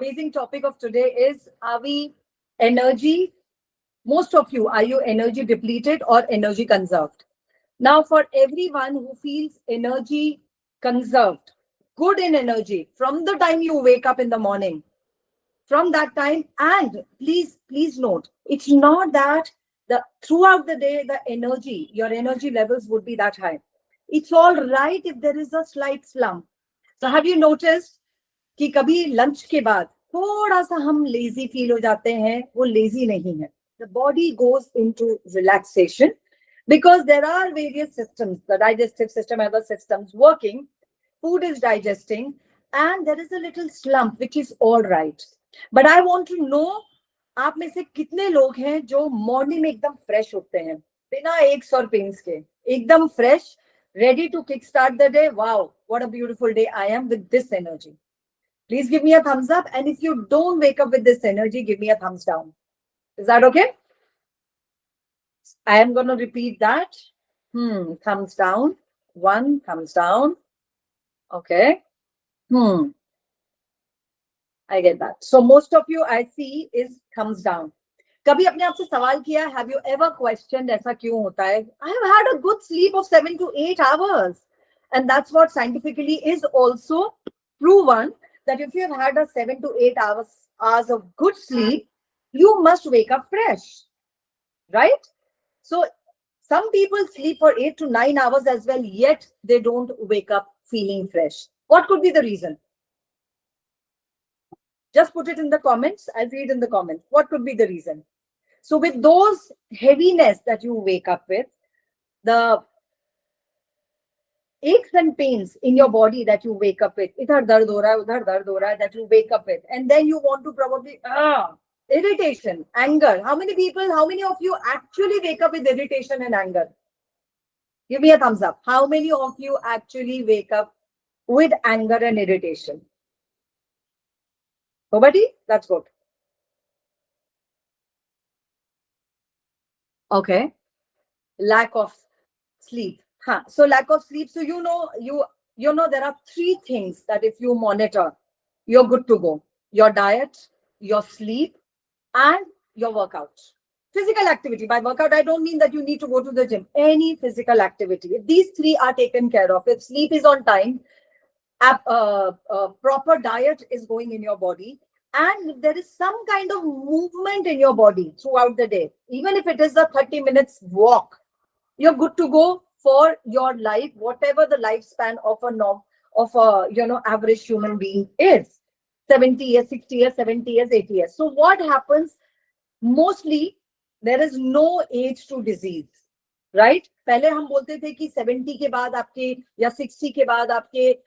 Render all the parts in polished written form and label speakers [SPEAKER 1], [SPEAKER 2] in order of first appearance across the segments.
[SPEAKER 1] amazing topic of today is, are we energy? Most of you, are you energy depleted or energy conserved? Now, for everyone who feels energy conserved, good in energy, from the time you wake up in the morning, from that time, and please note, it's not that throughout the day, your energy levels would be that high. It's all right if there is a slight slump. So have you noticed कि कभी lunch के बाद थोड़ा सा हम lazy feel हो जाते हैं? वो लेजी नहीं है. The body goes into relaxation because there are various systems, the digestive system, other systems working, food is digesting, and there is a little slump, which is all right. But I want to know, आप में से कितने लोग हैं जो morning में एकदम fresh होते हैं, बिना एक्स और पेन्स के, एकदम fresh, ready to kickstart the day? Wow, what a beautiful day I am with this energy. Please give me a thumbs up. And if you don't wake up with this energy, give me a thumbs down. Is that okay? I am going to repeat that. Thumbs down. 1, thumbs down. Okay. I get that. So most of you I see is thumbs down. कभी अपने आप से सवाल किया, have you ever questioned ऐसा क्यों होता है? I have had a good sleep of 7 to 8 hours. And that's what scientifically is also proven, that if you have had a 7 to 8 hours of good sleep, you must wake up fresh, right? So some people sleep for 8 to 9 hours as well, yet they don't wake up feeling fresh. What could be the reason? Just put it in the comments. I'll read in the comments. What could be the reason? So with those heaviness that you wake up with, the aches and pains in your body that you wake up with, idhar dard ho raha hai, udhar dard ho raha hai, that you wake up with, and then you want to probably irritation, anger. How many of you actually wake up with irritation and anger? Give me a thumbs up. How many of you actually wake up with anger and irritation? Nobody? That's good. Okay. Lack of sleep. So lack of sleep. So you know there are 3 things that if you monitor, you're good to go. Your diet, your sleep, and your workout. Physical activity. By workout, I don't mean that you need to go to the gym. Any physical activity. If these 3 are taken care of, if sleep is on time, proper diet is going in your body, and if there is some kind of movement in your body throughout the day, even if it is a 30 minutes walk, you're good to go for your life, whatever the lifespan of a average human being is. 70 years, 60 years, 70 years, 80 years. So what happens? Mostly there is no age to disease, right? पहले हम बोलते थे कि 70 के बाद आपके या 60 के बाद आपके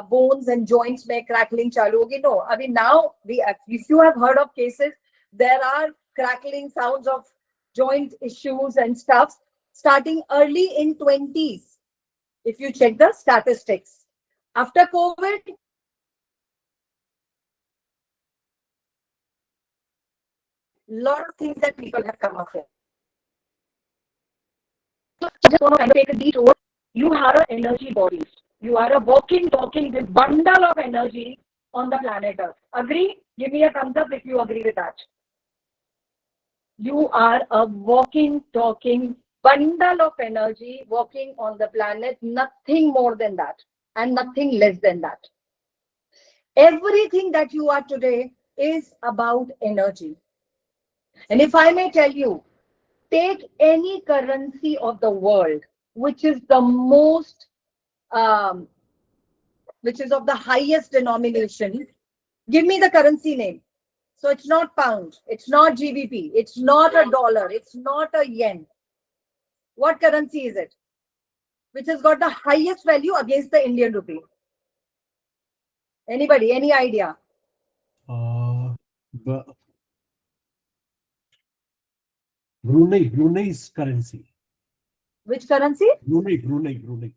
[SPEAKER 1] bones and joints में crackling चालू होगी. No, I mean now if you have heard of cases, there are crackling sounds of joint issues and stuff starting early in 20s. If you check the statistics, after COVID, lot of things that people have come up with. So I just want to kind of take a detour. You are an energy body. You are a walking, talking, this bundle of energy on the planet Earth. Agree? Give me a thumbs up if you agree with that. You are a walking, talking bundle of energy walking on the planet. Nothing more than that and nothing less than that. Everything that you are today is about energy. And if I may tell you, take any currency of the world, which is the most, which is of the highest denomination. Give me the currency name. So it's not pound, it's not GBP, it's not a dollar, it's not a yen. What currency is it? Which has got the highest value against the Indian rupee? Anybody? Any idea?
[SPEAKER 2] Brunei's currency.
[SPEAKER 1] Which currency?
[SPEAKER 2] Brunei.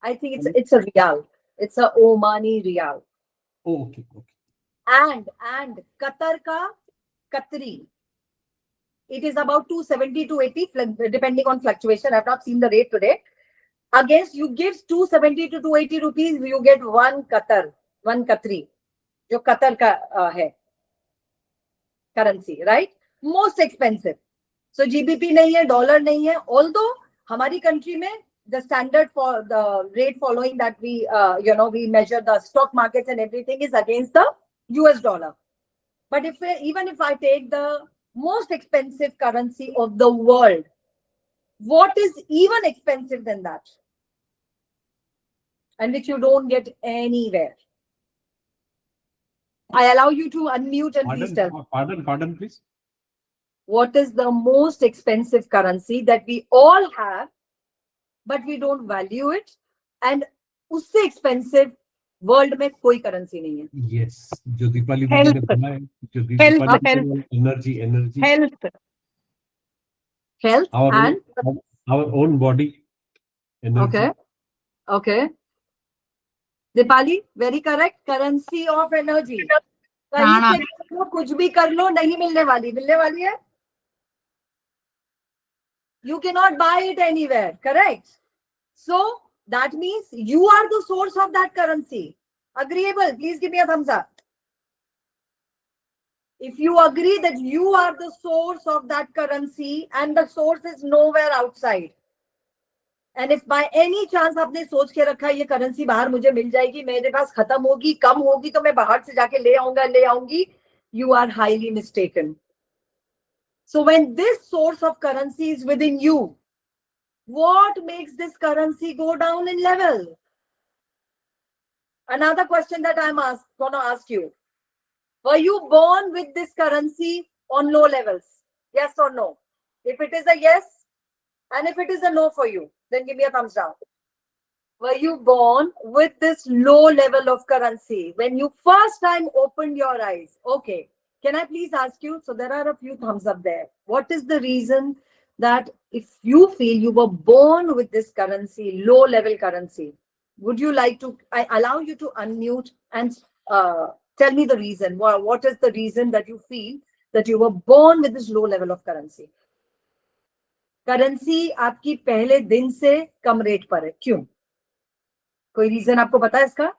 [SPEAKER 1] I think it's a rial. It's a Omani rial.
[SPEAKER 2] Oh, okay.
[SPEAKER 1] And Qatar ka Qatari. It is about 270 to 80, depending on fluctuation. I've not seen the rate today. Against, you give 270 to 280 rupees, you get 1 Qatari. जो Qatar का है currency, right, most expensive. सो GBP नहीं है, dollar नहीं है, although हमारी country में the standard for the rate following that we measure the stock markets and everything is against the US dollar. But even if I take the most expensive currency of the world, what is even expensive than that? And which you don't get anywhere. I allow you to unmute and please tell me.
[SPEAKER 2] Pardon, please.
[SPEAKER 1] What is the most expensive currency that we all have, but we don't value it? And उससे expensive world में कोई currency नहीं है.
[SPEAKER 2] Yes, जो दीपाली दीदी ने बोला है, जो Deepali energy
[SPEAKER 1] health
[SPEAKER 2] and our own body energy.
[SPEAKER 1] Okay. Deepali, very correct. Currency of energy. कहीं से कर लो, कुछ भी कर लो, नहीं मिलने वाली है. You cannot buy it anywhere, correct? So that means you are the source of that currency. Agreeable? Please give me a thumbs up. If you agree that you are the source of that currency and the source is nowhere outside, and if by any chance आपने सोच के रखा ये currency बाहर मुझे मिल जाएगी, मेरे पास खत्म होगी, कम होगी तो मैं बाहर से जाके ले आऊंगी, you are highly mistaken. So when this source of currency is within you, what makes this currency go down in level? Another question that I'm going to ask you. Were you born with this currency on low levels? Yes or no? If it is a yes, and if it is a no for you, then give me a thumbs down. Were you born with this low level of currency when you first time opened your eyes? Okay. Can I please ask you? So there are a few thumbs up there. What is the reason that if you feel you were born with this currency, low level currency, would you like to, I allow you to unmute and tell me the reason. What is the reason that you feel that you were born with this low level of currency? Currency आपकी पहले दिन से कम rate पर है, क्यों? कोई reason आपको पता है इसका?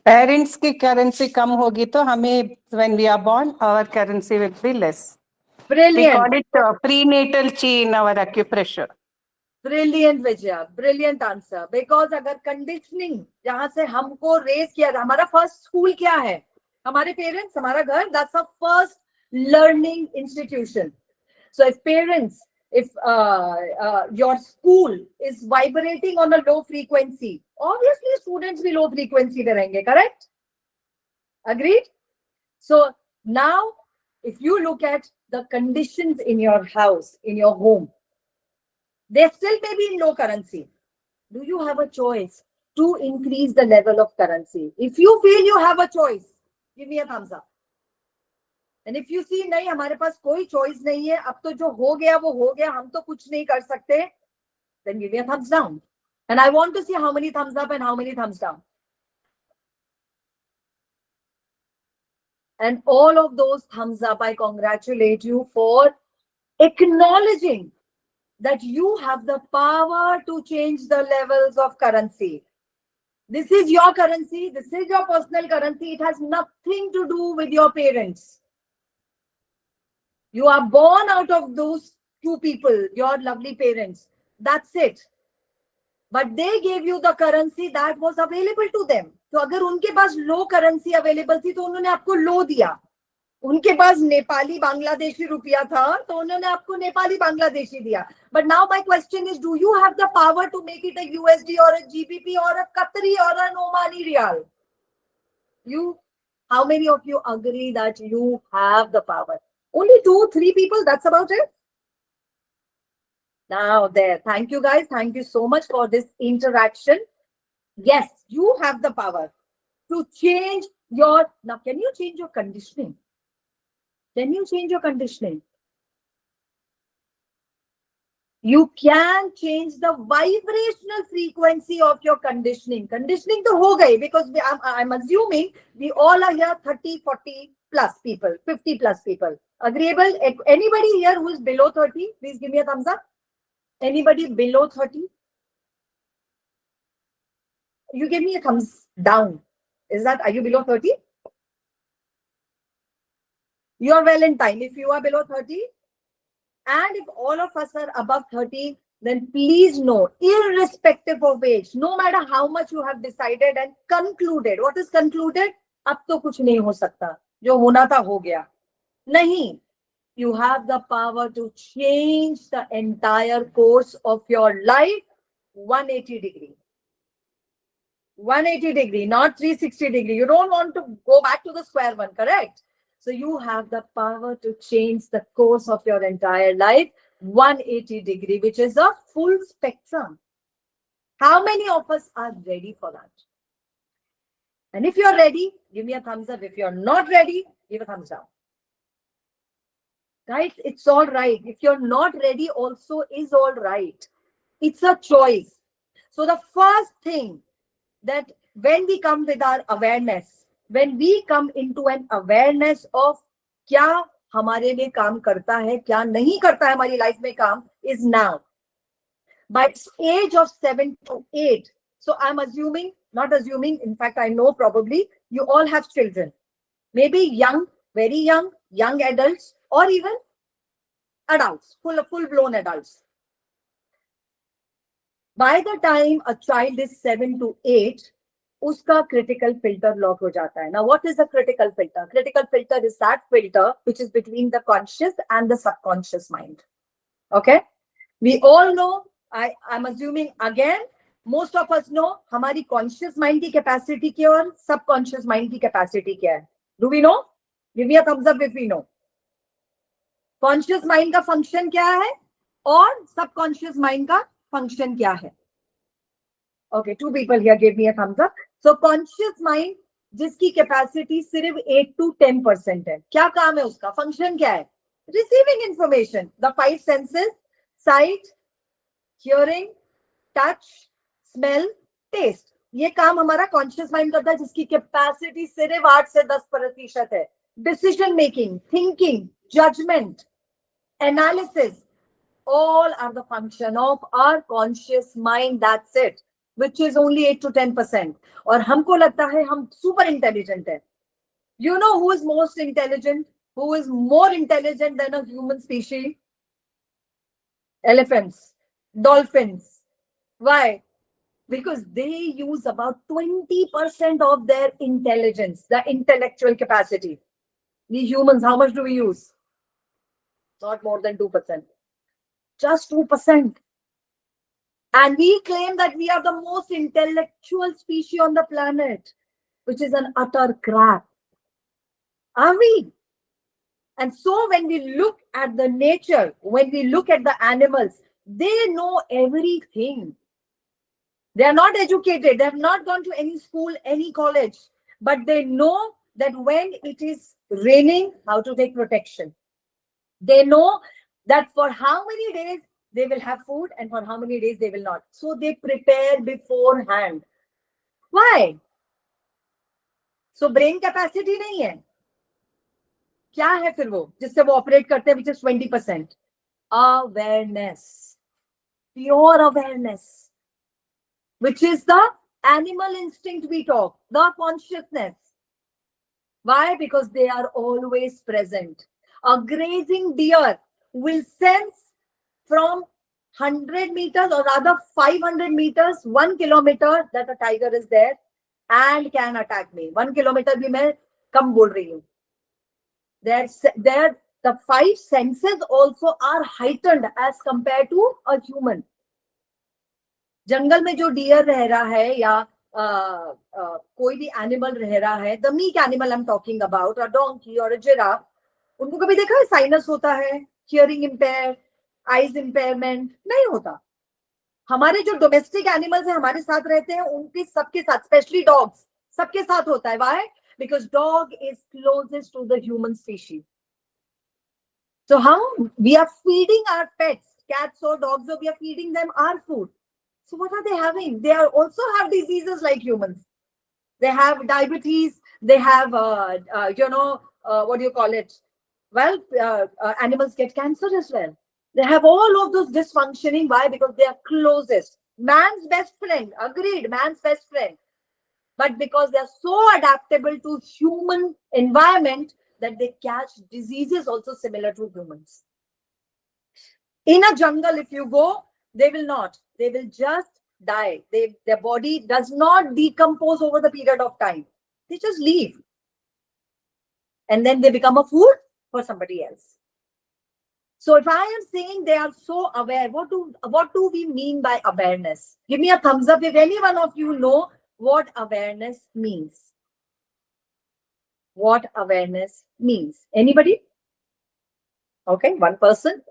[SPEAKER 3] पेरेंट्स की करेंसी कम होगी तो हमें when we are born our currency will be less.
[SPEAKER 1] Brilliant.
[SPEAKER 3] We call it prenatal chi in our acupressure.
[SPEAKER 1] Brilliant Vijaya, brilliant answer. Because अगर conditioning जहां से हमको रेस किया, हमारा फर्स्ट स्कूल क्या है? हमारे पेरेंट्स, हमारा घर, that's our first learning institution. So if parents, if your school is vibrating on a low frequency, obviously students भी low frequency पे रहेंगे, correct? Agreed? So now if you look at the conditions in your house, in your home, they still may be in low currency. Do you have a choice to increase the level of currency? If you feel you have a choice, give me a thumbs up. And if you see नहीं, हमारे पास कोई choice नहीं है, अब तो जो हो गया वो हो गया, हम तो कुछ नहीं कर सकते, then give me a thumbs down. And I want to see how many thumbs up and how many thumbs down. And all of those thumbs up, I congratulate you for acknowledging that you have the power to change the levels of currency. This is your currency. This is your personal currency. It has nothing to do with your parents. You are born out of those two people, your lovely parents. That's it. But they gave you the currency that was available to them. तो अगर उनके पास low currency available थी तो उन्होंने आपको low दिया. उनके पास नेपाली बांग्लादेशी रुपया था तो उन्होंने आपको नेपाली बांग्लादेशी दिया. But now my question is, do you have the power to make it a USD or a GBP or a Qatari or an Omani Riyal? How many of you agree that you have the power? Only 2-3 people, that's about it. Now there, thank you guys. Thank you so much for this interaction. Yes, you have the power to change your, now can you change your conditioning? Can you change your conditioning? You can change the vibrational frequency of your conditioning. Conditioning to ho gayi, because I'm assuming we all are here 30, 40 plus people, 50 plus people. Agreeable? Anybody here who is below 30, please give me a thumbs up. Anybody below 30? You give me a thumbs down. Is that, are you below 30? You're well in time. If you are below 30, and if all of us are above 30, then please know, irrespective of age, no matter how much you have decided and concluded, what is concluded? अब तो कुछ नहीं हो सकता, जो होना था हो गया. नहीं, you have the power to change the entire course of your life 180 degree. 180 degree, not 360 degree. You don't want to go back to the square one, correct? So you have the power to change the course of your entire life 180 degree, which is a full spectrum. How many of us are ready for that? And if you're ready, give me a thumbs up. If you're not ready, give a thumbs down. Guys, it's all right. If you're not ready, also is all right. It's a choice. So the first thing that when we come with our awareness, when we come into an awareness of क्या हमारे लिए काम करता है, क्या नहीं करता है हमारी लाइफ में काम, is now. By age of 7 to 8, so I'm assuming, not assuming, in fact, I know probably you all have children, maybe young, very young, young adults, or even adults, full-blown adults. By the time a child is 7 to 8, uska critical filter lock ho jata hai. Now, what is a critical filter? Critical filter is that filter which is between the conscious and the subconscious mind. Okay? We all know, I'm assuming again, most of us know, हमारी conscious mind की capacity क्या और subconscious mind की capacity क्या है? Do we know? Give me a thumbs up if we know. Conscious mind का function क्या है और subconscious mind का function क्या है? Okay, 2 people here gave me a thumbs up. So conscious mind जिसकी capacity सिर्फ 8 to 10% है, क्या काम है उसका? Function क्या है? Receiving information. The 5 senses: sight, hearing, touch, smell, taste. ये काम हमारा conscious mind करता है जिसकी capacity सिर्फ 8 से 10% है. Decision making, thinking, judgment, analysis, all are the function of our conscious mind. That's it. Which is only 8 to 10%. और हमको लगता है हम super intelligent है. You know who is most intelligent? Who is more intelligent than a human species? Elephants, dolphins. Why? Because they use about 20% of their intelligence, the intellectual capacity. We humans, how much do we use? Not more than 2%. Just 2%. And we claim that we are the most intellectual species on the planet, which is an utter crap. Are we? And so when we look at the nature, when we look at the animals, they know everything. They are not educated. They have not gone to any school, any college, but they know that when it is raining, how to take protection. They know that for how many days they will have food and for how many days they will not. So they prepare beforehand. Why? So brain capacity नहीं है. क्या है फिर वो जिससे वो operate करते हैं, which is 20%? Awareness. Pure awareness. Which is the animal instinct we talk, the consciousness. Why? Because they are always present. A grazing deer will sense from 100 meters or rather 500 meters, 1 kilometer that a tiger is there and can attack me. 1 kilometer भी मैं कम बोल रही हूँ. The 5 senses also are heightened as compared to a human. जंगल में जो dear रह रहा है या कोई भी एनिमल रह रहा है, the meek animal I'm talking about, a donkey or a giraffe, उनको कभी देखा है साइनस होता है, हियरिंग इम्पेयर, आइज इम्पेयरमेंट? नहीं होता. हमारे जो डोमेस्टिक एनिमल्स हैं हमारे साथ रहते हैं, उनके सबके साथ, स्पेशली डॉग्स, सबके साथ होता है. Why? Because dog is closest to the human species. So how we are feeding our pets, cats or dogs, so we are feeding them our food. So what are they having? They are also have diseases like humans. They have diabetes. They have, what do you call it? Well, animals get cancer as well. They have all of those dysfunctioning. Why? Because they are closest. Man's best friend. Agreed. Man's best friend. But because they are so adaptable to human environment, that they catch diseases also similar to humans. In a jungle, if you go, they will not. They will just die. Their body does not decompose over the period of time. They just leave. And then they become a food for somebody else. So if I am saying they are so aware, what do we mean by awareness? Give me a thumbs up if any one of you know what awareness means. What awareness means. Anybody? Okay, one person.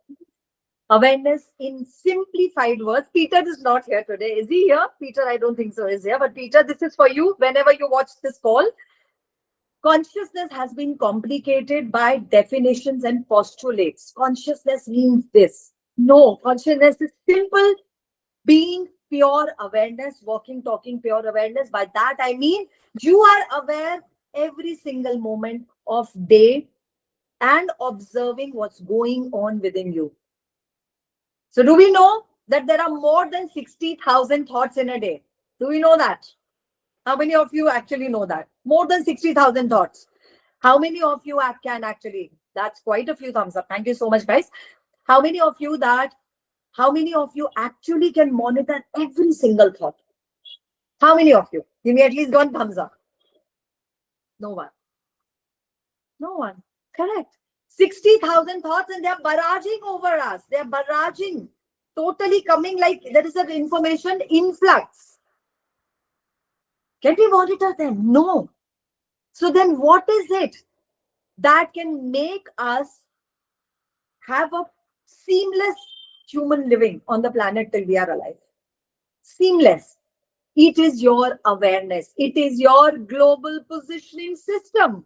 [SPEAKER 1] Awareness in simplified words. Peter is not here today. Is he here? Peter, I don't think so is here. But Peter, this is for you whenever you watch this call. Consciousness has been complicated by definitions and postulates. Consciousness means this. No, consciousness is simple being, pure awareness, walking, talking, pure awareness. By that I mean you are aware every single moment of day and observing what's going on within you. So do we know that there are more than 60,000 thoughts in a day? Do we know that? How many of you actually know that? More than 60,000 thoughts. How many of you can actually? That's quite a few thumbs up. Thank you so much, guys. How many of you actually can monitor every single thought? How many of you? Give me at least one thumbs up. No one. No one. Correct. 60,000 thoughts and they're barraging over us. They're barraging. Totally coming like there is an information influx. Can we monitor them? No. So then what is it that can make us have a seamless human living on the planet till we are alive? Seamless. It is your awareness. It is your global positioning system.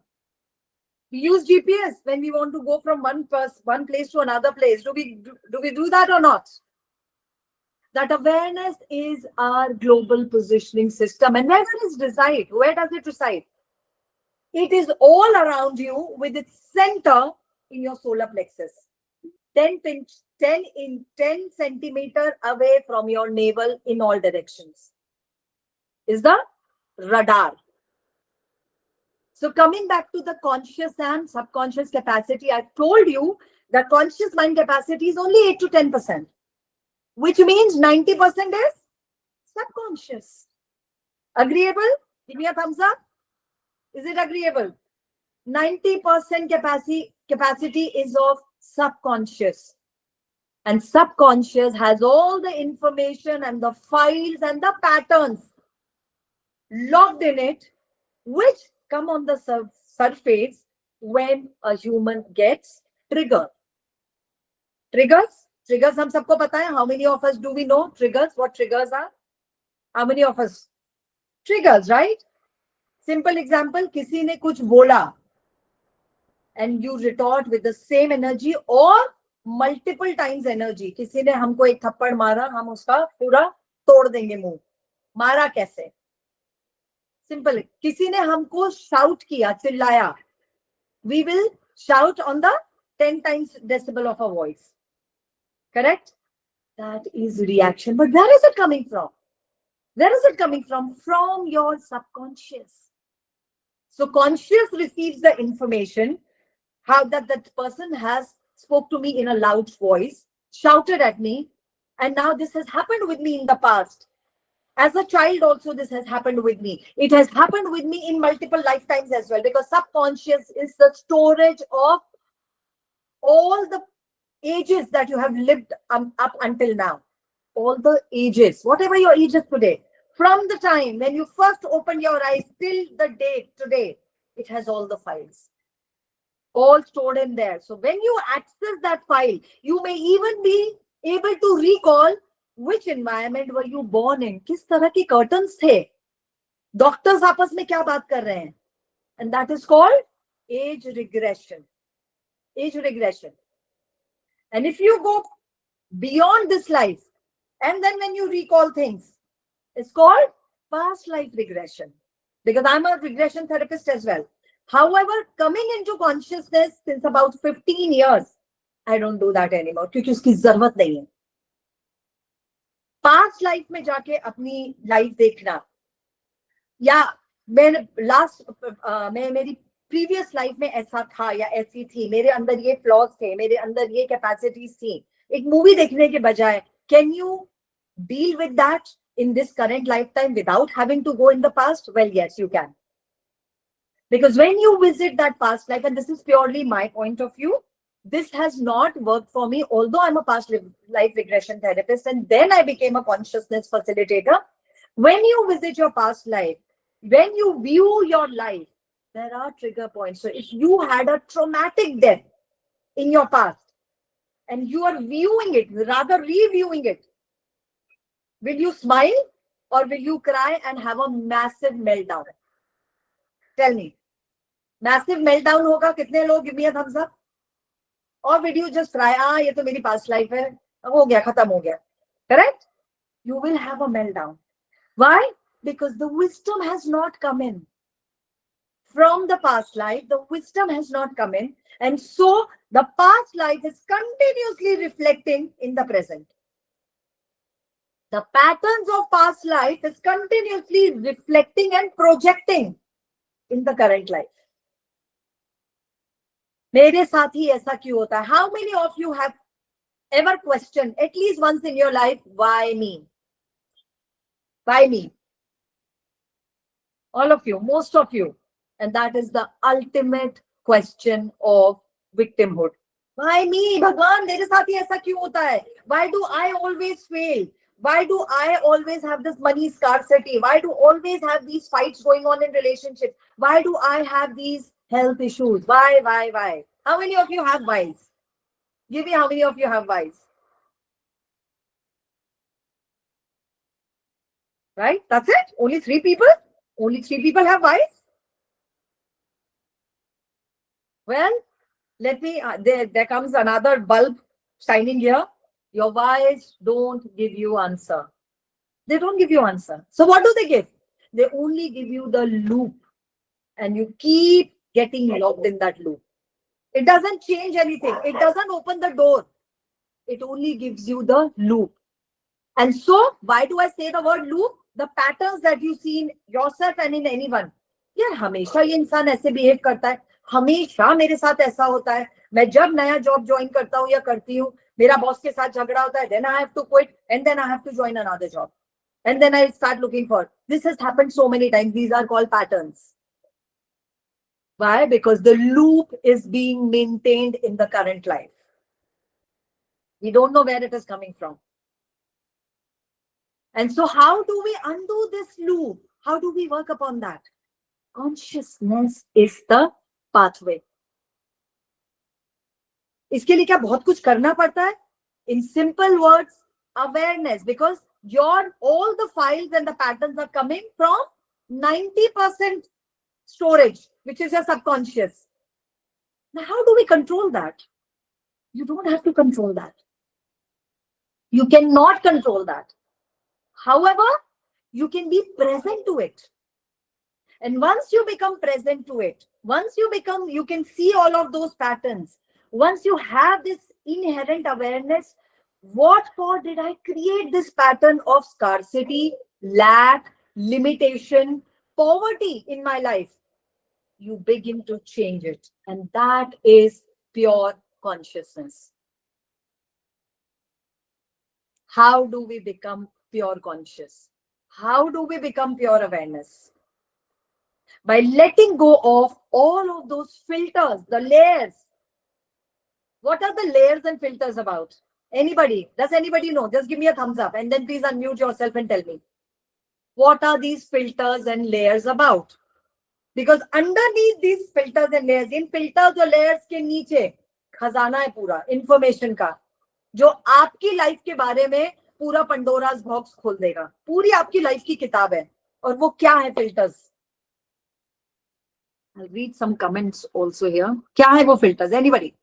[SPEAKER 1] We use GPS when we want to go from one place to another place. Do we do that or not? That awareness is our global positioning system. And where does it reside? Where does it reside? It is all around you with its center in your solar plexus. 10 centimeter away from your navel in all directions is the radar. So coming back to the conscious and subconscious capacity, I told you that conscious mind capacity is only 8 to 10%. Which means 90% is subconscious. Agreeable? Give me a thumbs up. Is it agreeable? 90% capacity is of subconscious. And subconscious has all the information and the files and the patterns locked in it, which come on the surface when a human gets triggered. Triggers? Triggers हम सबको पता है. How many of us do we know triggers? What triggers are? How many of us? Triggers, right? Simple example, किसी ने कुछ बोला and you retort with the same energy or multiple times energy. किसी ने हमको एक थप्पड़ मारा, हम उसका पूरा तोड़ देंगे मुंह. मारा कैसे? Simple. किसी ने हमको shout किया, चिल्लाया. We will shout on the 10 times decibel of our voice. Correct? That is reaction. But where is it coming from? Where is it coming from? From your subconscious. So conscious receives the information how that person has spoke to me in a loud voice, shouted at me, and now this has happened with me in the past. As a child also this has happened with me. It has happened with me in multiple lifetimes as well, because subconscious is the storage of all the ages that you have lived up until now. All the ages, whatever your age is today, from the time when you first opened your eyes till the date today, it has all the files, all stored in there. So when you access that file, you may even be able to recall which environment were you born in, किस तरह की curtains थे, doctors आपस में क्या बात कर रहे हैं, and that is called age regression. Age regression. And if you go beyond this life, and then when you recall things, it's called past life regression. Because I'm a regression therapist as well. However, coming into consciousness since about 15 years, I don't do that anymore, क्योंकि उसकी जरूरत नहीं है. Past life में जाके अपनी life देखना, या मैं मेरी प्रीवियस लाइफ में ऐसा था या ऐसी थी, मेरे अंदर ये फ्लॉज थे, मेरे अंदर ये कैपेसिटीज थी, एक मूवी देखने के बजाय can you deal with that in this current lifetime without having to go in the past? Well, yes, you can. Because when you visit that past life, and this is purely my point of view, this has not worked for me, although I'm a past life regression therapist, and then I became a consciousness facilitator. When you visit your past life, when you view your life, there are trigger points. So if you had a traumatic death in your past, and you are viewing it, rather reviewing it, will you smile or will you cry and have a massive meltdown? Tell me. Massive meltdown होगा, कितने लोग? Give me a thumbs up. Or will you just cry? ये तो मेरी past life है, हो गया, खत्म हो गया. Correct? You will have a meltdown. Why? Because the wisdom has not come in. From the past life, the wisdom has not come in. And so the past life is continuously reflecting in the present. The patterns of past life is continuously reflecting and projecting in the current life. मेरे साथ ही ऐसा क्यों होता है? How many of you have ever questioned at least once in your life, why me? Why me? All of you, most of you. And that is the ultimate question of victimhood. Why me? Bhagwan, मेरे साथ ही ऐसा क्यों होता है? Why do I always fail? Why do I always have this money scarcity? Why do I always have these fights going on in relationships? Why do I have these health issues? Why? How many of you have whys? Give me how many of you have whys? Right? That's it? Only 3 people? Only 3 people have whys? Well, let me, there comes another bulb shining here. Your whys don't give you answer. They don't give you answer. So what do they give? They only give you the loop. And you keep getting locked in that loop. It doesn't change anything. It doesn't open the door. It only gives you the loop. And so, why do I say the word loop? The patterns that you see in yourself and in anyone. यार हमेशा ये इंसान ऐसे behave करता है, हमेशा मेरे साथ ऐसा होता है, मैं जब नया जॉब ज्वाइन करता हूँ या करती हूँ, मेरा बॉस के साथ झगड़ा होता है, then I have to quit and then I have to join another job. And then I start looking for. This has happened so many times. These are called patterns. Why? Because the loop is being maintained in the current life. We don't know where it is coming from. And so how do we undo this loop? How do we work upon that? Consciousness is the pathway. इसके लिए क्या बहुत कुछ करना पड़ता है? In simple words, awareness, because all the files and the patterns are coming from 90% storage, which is your subconscious. Now, how do we control that? You don't have to control that. You cannot control that. However, you can be present to it. And once you become present to it, you can see all of those patterns. Once you have this inherent awareness, what for did I create this pattern of scarcity, lack, limitation, poverty in my life? You begin to change it. And that is pure consciousness. How do we become pure conscious? How do we become pure awareness? By letting go of all of those filters, the layers. What are the layers and filters about? Anybody? Does anybody know? Just give me a thumbs up and then please unmute yourself and tell me. What are these filters and layers about? Because underneath these filters and layers, in filters or layers के नीचे खजाना है पूरा information का, जो आपकी life के बारे में पूरा पंडोरास बॉक्स खोल देगा. पूरी आपकी लाइफ की किताब है. और वो क्या है filters? I'll read some comments also here. क्या है वो filters? Anybody?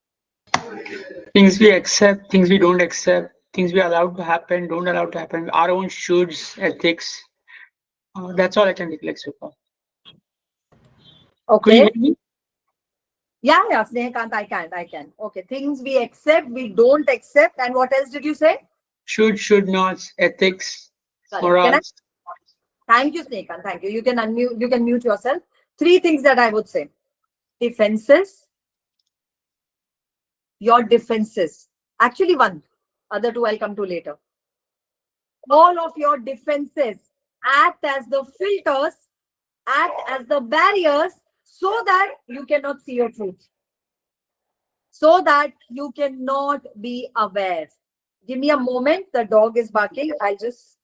[SPEAKER 4] Things we accept, things we don't accept, things we allow to happen, don't allow to happen, our own shoulds, ethics. That's all I can reflect so far. Could you
[SPEAKER 1] Okay.
[SPEAKER 4] hear me?
[SPEAKER 1] Yeah, Snehakant, I can. Okay. Things we accept, we don't accept. And what else did you say?
[SPEAKER 4] Should nots, ethics,
[SPEAKER 1] Correct.
[SPEAKER 4] morals.
[SPEAKER 1] Thank you, Snehakant. Thank you. You can unmute, you can mute yourself. 3 things that I would say. defenses. Your defenses. Actually, one. Other two I'll come to later. All of your defenses act as the filters, act as the barriers, so that you cannot see your truth. So that you cannot be aware. Give me a moment. The dog is barking. I'll just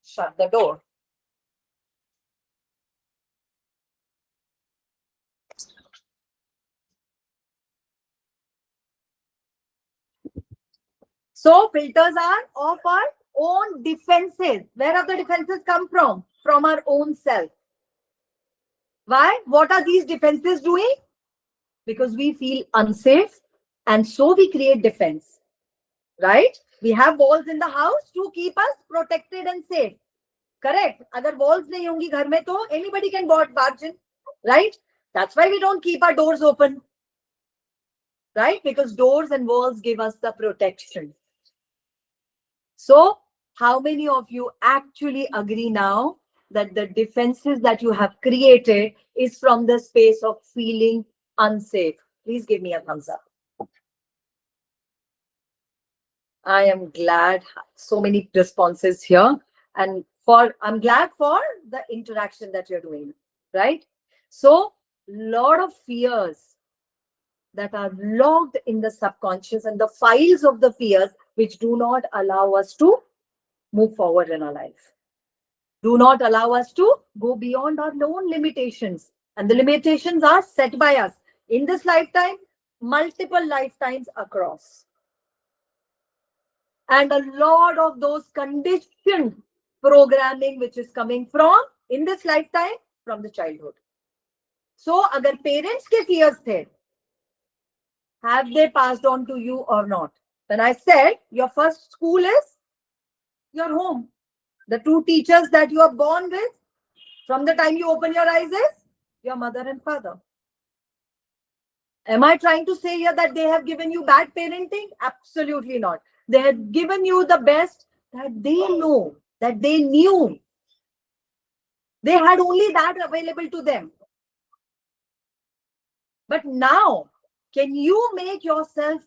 [SPEAKER 1] shut the door. So filters are of our own defenses. Where have the defenses come from? From our own self. Why? What are these defenses doing? Because we feel unsafe, and so we create defense. Right? We have walls in the house to keep us protected and safe. Correct? Agar walls nahi hongi ghar mein to anybody can barge in. Right? That's why we don't keep our doors open. Right? Because doors and walls give us the protection. So, how many of you actually agree now that the defenses that you have created is from the space of feeling unsafe? Please give me a thumbs up. I am glad so many responses here, and I'm glad for the interaction that you're doing, right? So, lot of fears that are logged in the subconscious and the files of the fears which do not allow us to move forward in our life. Do not allow us to go beyond our known limitations. And the limitations are set by us in this lifetime, multiple lifetimes across. And a lot of those conditioned programming which is coming from, in this lifetime, from the childhood. So, agar parents ke fears the, have they passed on to you or not? When I said your first school is your home. The two teachers that you are born with, from the time you open your eyes, is your mother and father. Am I trying to say here that they have given you bad parenting? Absolutely not. They have given you the best that they know, that they knew. They had only that available to them. But now, can you make yourself,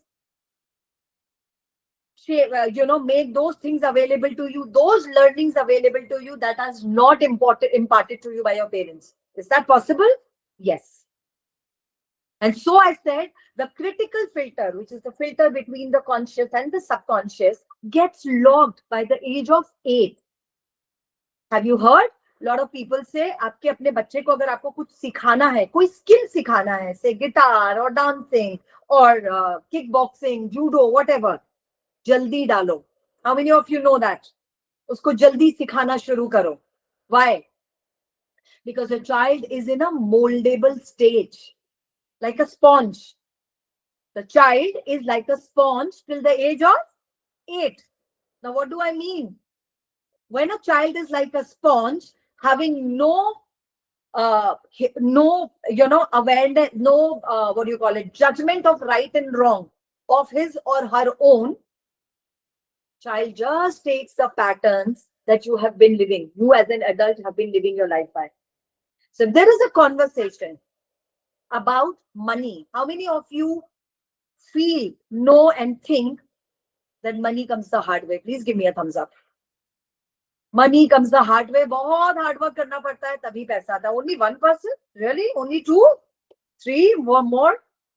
[SPEAKER 1] make those things available to you, those learnings available to you that are not imparted to you by your parents? Is that possible? Yes. And so I said, the critical filter, which is the filter between the conscious and the subconscious, gets logged by the age of 8. Have you heard? A lot of people say, आपके अपने बच्चे को अगर आपको कुछ सिखाना है, कोई skill सिखाना है, say guitar or dancing or kickboxing, judo, whatever, जल्दी डालो. How many of you know that? उसको जल्दी सिखाना शुरू करो. Why? Because a child is in a moldable stage, like a sponge. The child is like a sponge till the age of 8. Now, what do I mean? When a child is like a sponge, having no awareness, no, judgment of right and wrong of his or her own, child just takes the patterns that you have been living, you as an adult have been living your life by. So if there is a conversation about money, how many of you feel, know and think that money comes the hard way? Please give me a thumbs up. Money comes the hard way. बहुत hard work करना पड़ता है तभी पैसा आता है. Only one person? Really? Only 2? 3?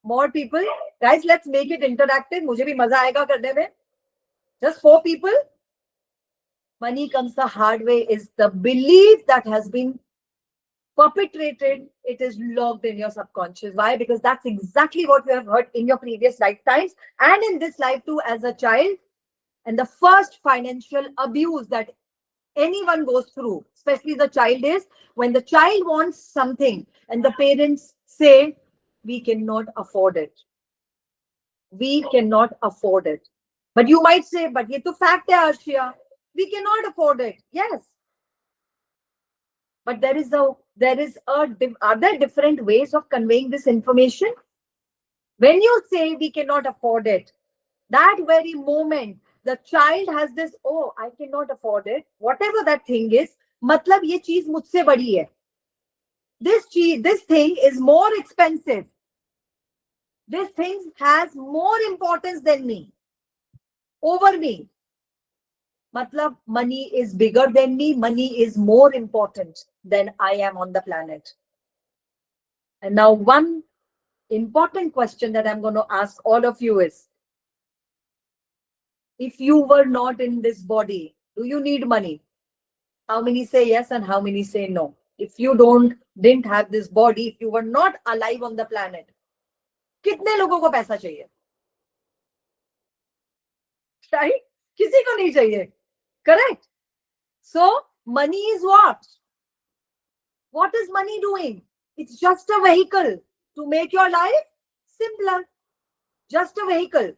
[SPEAKER 1] More people? Guys, let's make it interactive. मुझे भी मजा आएगा करने में. Just 4 people? Money comes the hard way is the belief that has been perpetrated. It is logged in your subconscious. Why? Because that's exactly what you have heard in your previous lifetimes and in this life too as a child. And the first financial abuse that anyone goes through, especially the child, is when the child wants something and the parents say, we cannot afford it. We cannot afford it. But you might say, but ye to fact hai, Arshia. We cannot afford it. Yes. But are there different ways of conveying this information? When you say we cannot afford it, that very moment, the child has this, oh, I cannot afford it. Whatever that thing is, matlab ye cheez mujhse badi hai. This thing is more expensive. This thing has more importance than me, over me. Matlab, money is bigger than me. Money is more important than I am on the planet. And now one important question that I'm going to ask all of you is, if you were not in this body, do you need money? How many say yes and how many say no? If you didn't have this body, if you were not alive on the planet, कितने लोगों को पैसा चाहिए? Right? किसी को नहीं चाहिए. Correct? So money is what? What is money doing? It's just a vehicle to make your life simpler. Just a vehicle.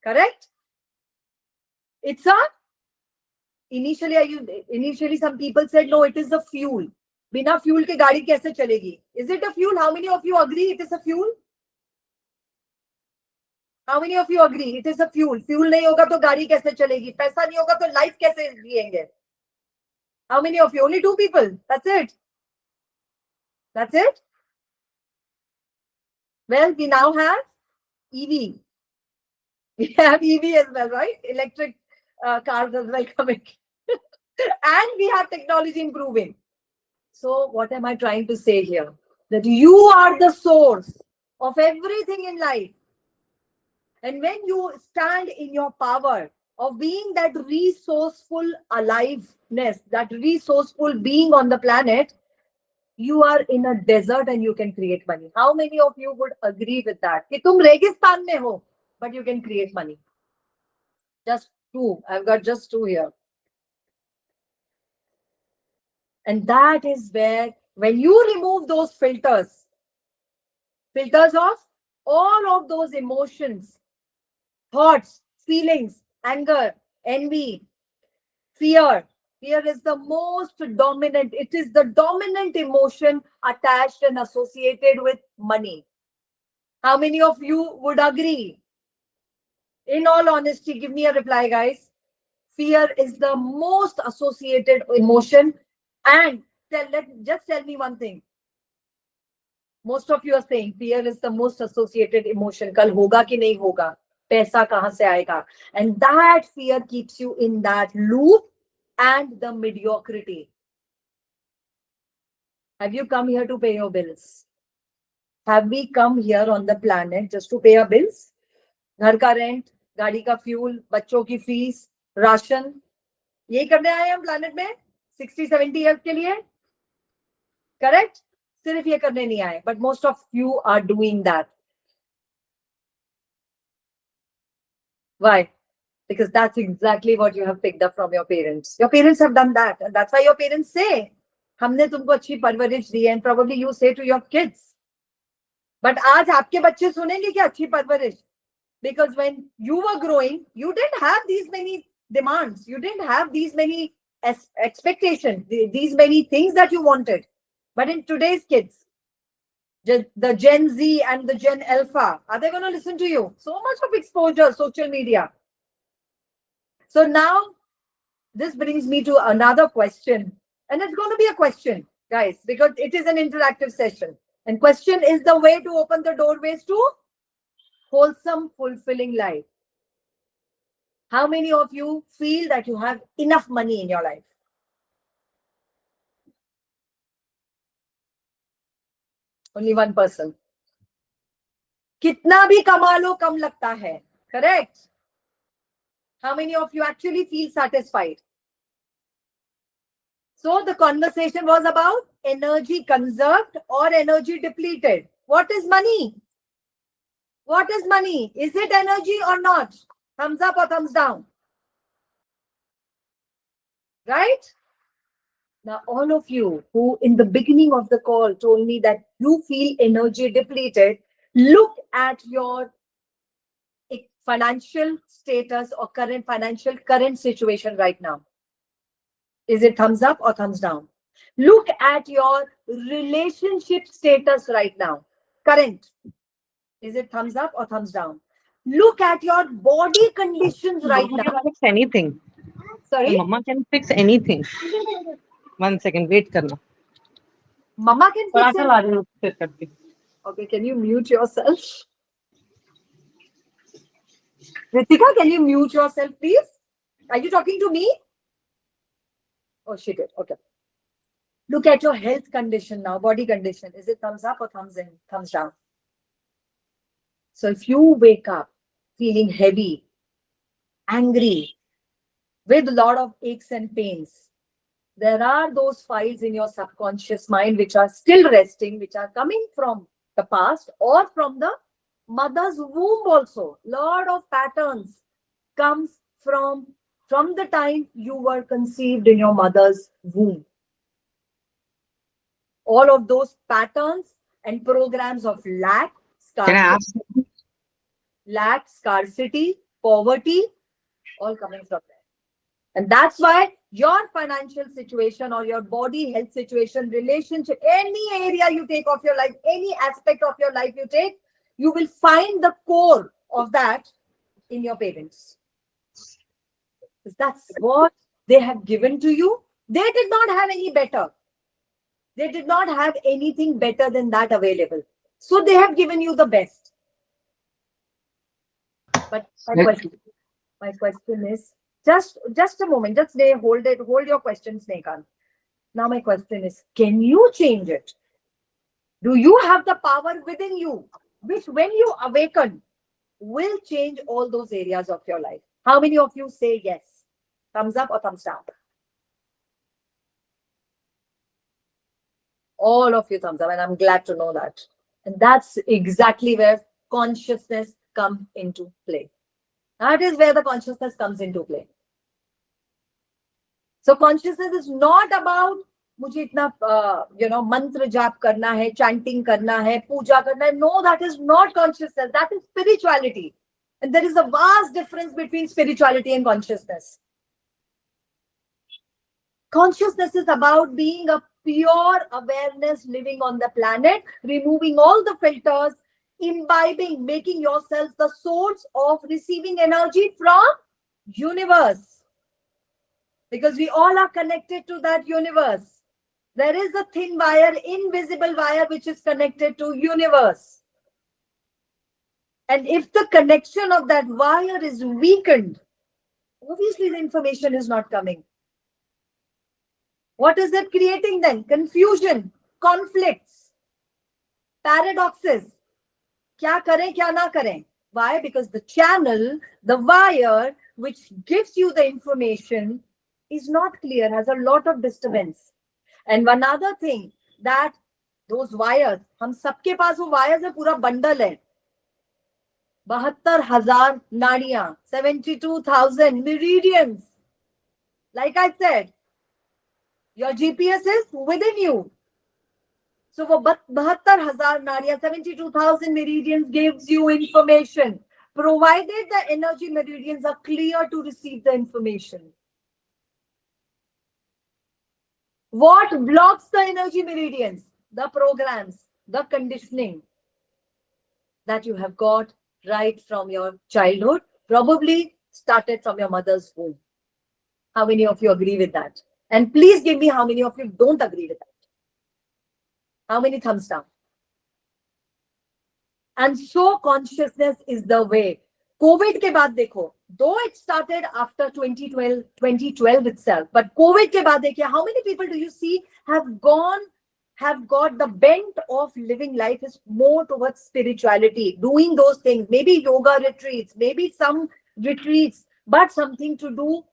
[SPEAKER 1] Correct? It's a initially some people said no, it is a fuel. बिना fuel के गाड़ी कैसे चलेगी? Is it a fuel? How many of you agree it is a fuel? How many of you agree it is a fuel? Fuel नहीं होगा तो गाड़ी कैसे चलेगी? पैसा नहीं होगा तो life कैसे जिएंगे? How many of you? Only 2 people. That's it. That's it. Well, we now have EV. We have EV as well, right? Electric cars as well coming. And we have technology improving. So what am I trying to say here? That you are the source of everything in life. And when you stand in your power of being that resourceful aliveness, that resourceful being on the planet, you are in a desert and you can create money. How many of you would agree with that? कि तुम रेगिस्तान में हो, but you can create money. Just 2. I've got just 2 here. And that is where, when you remove those filters of all of those emotions, thoughts, feelings, anger, envy, fear. Fear is the most dominant. It is the dominant emotion attached and associated with money. How many of you would agree? In all honesty, give me a reply, guys. Fear is the most associated emotion. And just tell me one thing. Most of you are saying fear is the most associated emotion. Kal hoga ki nahi hoga? Paisa kahan se aayega? And that fear keeps you in that loop and the mediocrity. Have you come here to pay your bills? Have we come here on the planet just to pay our bills? घर का rent, गाड़ी का fuel, बच्चों की fees, ration, ये करने आए हम प्लैनेट में 60-70 years के लिए. Correct? सिर्फ ये करने नहीं आए, but most of you are doing that. Why? Because that's exactly what you have picked up from your parents. Your parents have done that, and that's why your parents say, हमने तुमको अच्छी परवरिश दी है, and probably you say to your kids. But आज आपके बच्चे सुनेंगे क्या अच्छी परवरिश? Because when you were growing, you didn't have these many demands. You didn't have these many expectations, these many things that you wanted. But in today's kids, the Gen Z and the Gen Alpha, are they going to listen to you? So much of exposure, social media. So now, this brings me to another question. And it's going to be a question, guys, because it is an interactive session. And question is the way to open the doorways to wholesome, fulfilling life. How many of you feel that you have enough money in your life? Only one person. कितना भी कमा लो कम लगता है. Correct? How many of you actually feel satisfied? So the conversation was about energy conserved or energy depleted. What is money? What is money? Is it energy or not? Thumbs up or thumbs down? Right? Now, all of you who in the beginning of the call told me that you feel energy depleted, look at your financial status or current situation right now. Is it thumbs up or thumbs down? Look at your relationship status right now. Current. Is it thumbs up or thumbs down? Look at your body conditions right now.
[SPEAKER 5] Fix anything.
[SPEAKER 1] Sorry?
[SPEAKER 5] Mama can fix anything.
[SPEAKER 3] 1 second, wait करना.
[SPEAKER 1] Mama can fix
[SPEAKER 3] paratha
[SPEAKER 1] it.
[SPEAKER 3] ला रही हूँ फिर करके.
[SPEAKER 1] Okay, can you mute yourself? Ritika, can you mute yourself, please? Are you talking to me? Oh, she did. Okay. Look at your health condition now, body condition. Is it thumbs up or thumbs in, thumbs down? So if you wake up feeling heavy, angry, with a lot of aches and pains, there are those files in your subconscious mind which are still resting, which are coming from the past or from the mother's womb also. Lot of patterns comes from the time you were conceived in your mother's womb. All of those patterns and programs of
[SPEAKER 4] Can I ask?
[SPEAKER 1] scarcity, poverty, all coming from there. And that's why your financial situation or your body health situation, relationship, any area you take of your life, any aspect of your life you take, you will find the core of that in your parents. Because that's what they have given to you. They did not have any better. They did not have anything better than that available. So they have given you the best. But my question is, just a moment, just hold your question, Snehan. Now my question is, can you change it? Do you have the power within you, which when you awaken, will change all those areas of your life? How many of you say yes? Thumbs up or thumbs down? All of you thumbs up, and I'm glad to know that. And that's exactly where consciousness comes into play. That is where the consciousness comes into play. So consciousness is not about मुझे इतना मंत्र जाप करना है, chanting करना है, पूजा करना है. No, that is not consciousness. That is spirituality. And there is a vast difference between spirituality and consciousness. Consciousness is about being a pure awareness living on the planet, removing all the filters, imbibing, making yourself the source of receiving energy from universe. Because we all are connected to that universe. There is a thin wire, invisible wire, which is connected to universe. And if the connection of that wire is weakened, obviously the information is not coming. What is it creating then? Confusion, conflicts, paradoxes. Kya kare, kya na kare? Why? Because the channel, the wire, which gives you the information is not clear, has a lot of disturbance. And one other thing, that those wires, हम सबके पास वो wires है, पूरा bundle है. 72,000 नाड़ियां, 72,000 meridians. Like I said, your GPS is within you. So वो 72,000 नाड़ियां, 72,000 meridians gives you information, provided the energy meridians are clear to receive the information. What blocks the energy meridians? The programs, the conditioning that you have got right from your childhood, probably started from your mother's womb. How many of you agree with that? And please give me how many of you don't agree with that. How many thumbs down? And so consciousness is the way. COVID के बाद देखो, though it started after 2012 itself, but COVID के बाद देखिए, how many people do you see have got the bent of living life is more towards spirituality, doing those things, maybe yoga retreats, maybe some retreats, but something to do,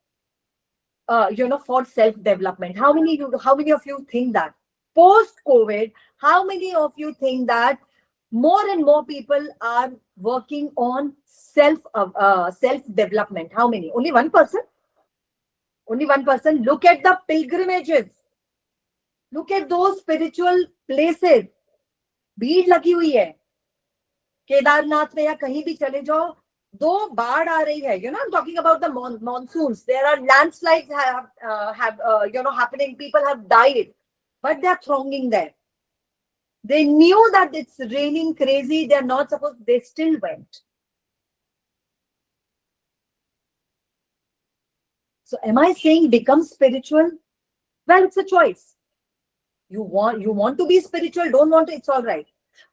[SPEAKER 1] for self-development. How many of you think that? Post-COVID, how many of you think that more and more people are working on self-development? How many? Only 1%? Only 1%. Look at the pilgrimages. Look at those spiritual places. भीड़ लगी हुई है. केदारनाथ में या कहीं भी चले जाओ, दो बाढ़ आ रही है. I'm talking about the monsoons. There are landslides happening. People have died, but they are thronging there. They knew that it's raining crazy. They're not supposed. They still went. So am I saying become spiritual? Well, it's a choice. You want to be spiritual, don't want to, it's all right.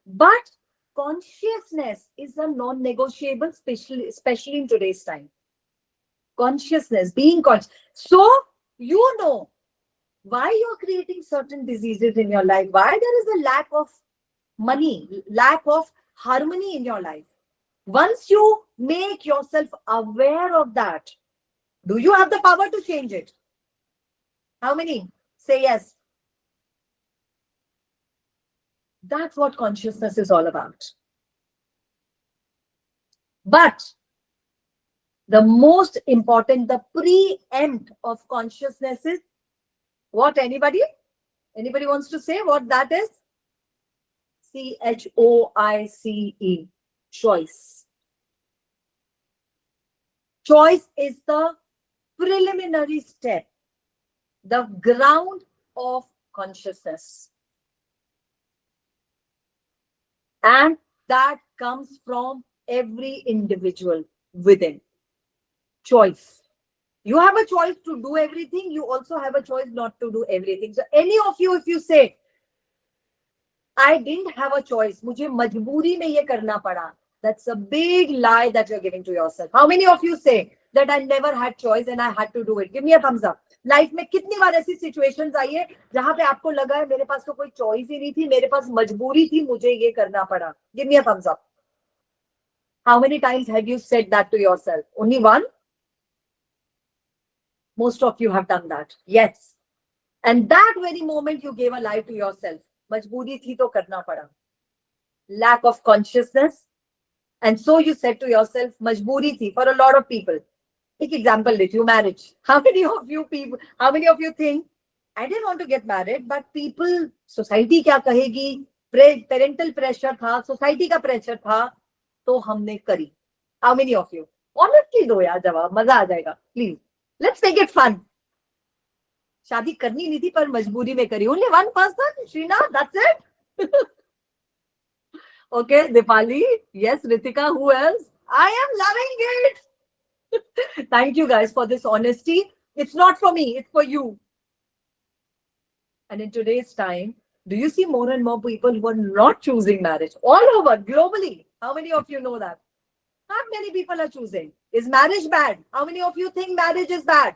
[SPEAKER 1] But consciousness is a non-negotiable, especially in today's time. Consciousness, being conscious. So, you know why you're creating certain diseases in your life, why there is a lack of money, lack of harmony in your life. Once you make yourself aware of that, do you have the power to change it? How many say yes? That's what consciousness is all about. But the most important, the preempt of consciousness is what? Anybody wants to say what that is? CHOICE, choice. Choice is the preliminary step, the ground of consciousness. And that comes from every individual within. Choice. You have a choice to do everything. You also have a choice not to do everything. So any of you, if you say, I didn't have a choice, मुझे मजबूरी में ये करना पड़ा, that's a big lie that you're giving to yourself. How many of you say that I never had choice and I had to do it? Give me a thumbs up. Life में कितनी बार ऐसी situations आई है जहां पे आपको लगा है मेरे पास तो कोई चॉइस ही नहीं थी, मेरे पास मजबूरी थी, मुझे ये करना पड़ा? Give me a thumbs up. How many times have you said that to yourself? Only one? Most of you have done that. Yes. And that very moment you gave a lie to yourself. मजबूरी थी तो करना पड़ा. Lack of consciousness. And so you said to yourself, मजबूरी थी. For a lot of people. Take example, let you marriage. How many of you think, I didn't want to get married, but people, society क्या कहेगी, parental pressure था, society का pressure था, तो हमने करी. How many of you? Honestly दो यार जवाब, मजा आ जाएगा. Please. Let's make it fun. शादी करनी नहीं थी पर मजबूरी में करी. Only one person, Shrina, that's it. Okay, Dipali. Yes, Ritika, who else? I am loving it. Thank you guys for this honesty. It's not for me, it's for you. And in today's time, do you see more and more people who are not choosing marriage all over globally? How many of you know that? Not many people are choosing. Is marriage bad? How many of you think marriage is bad?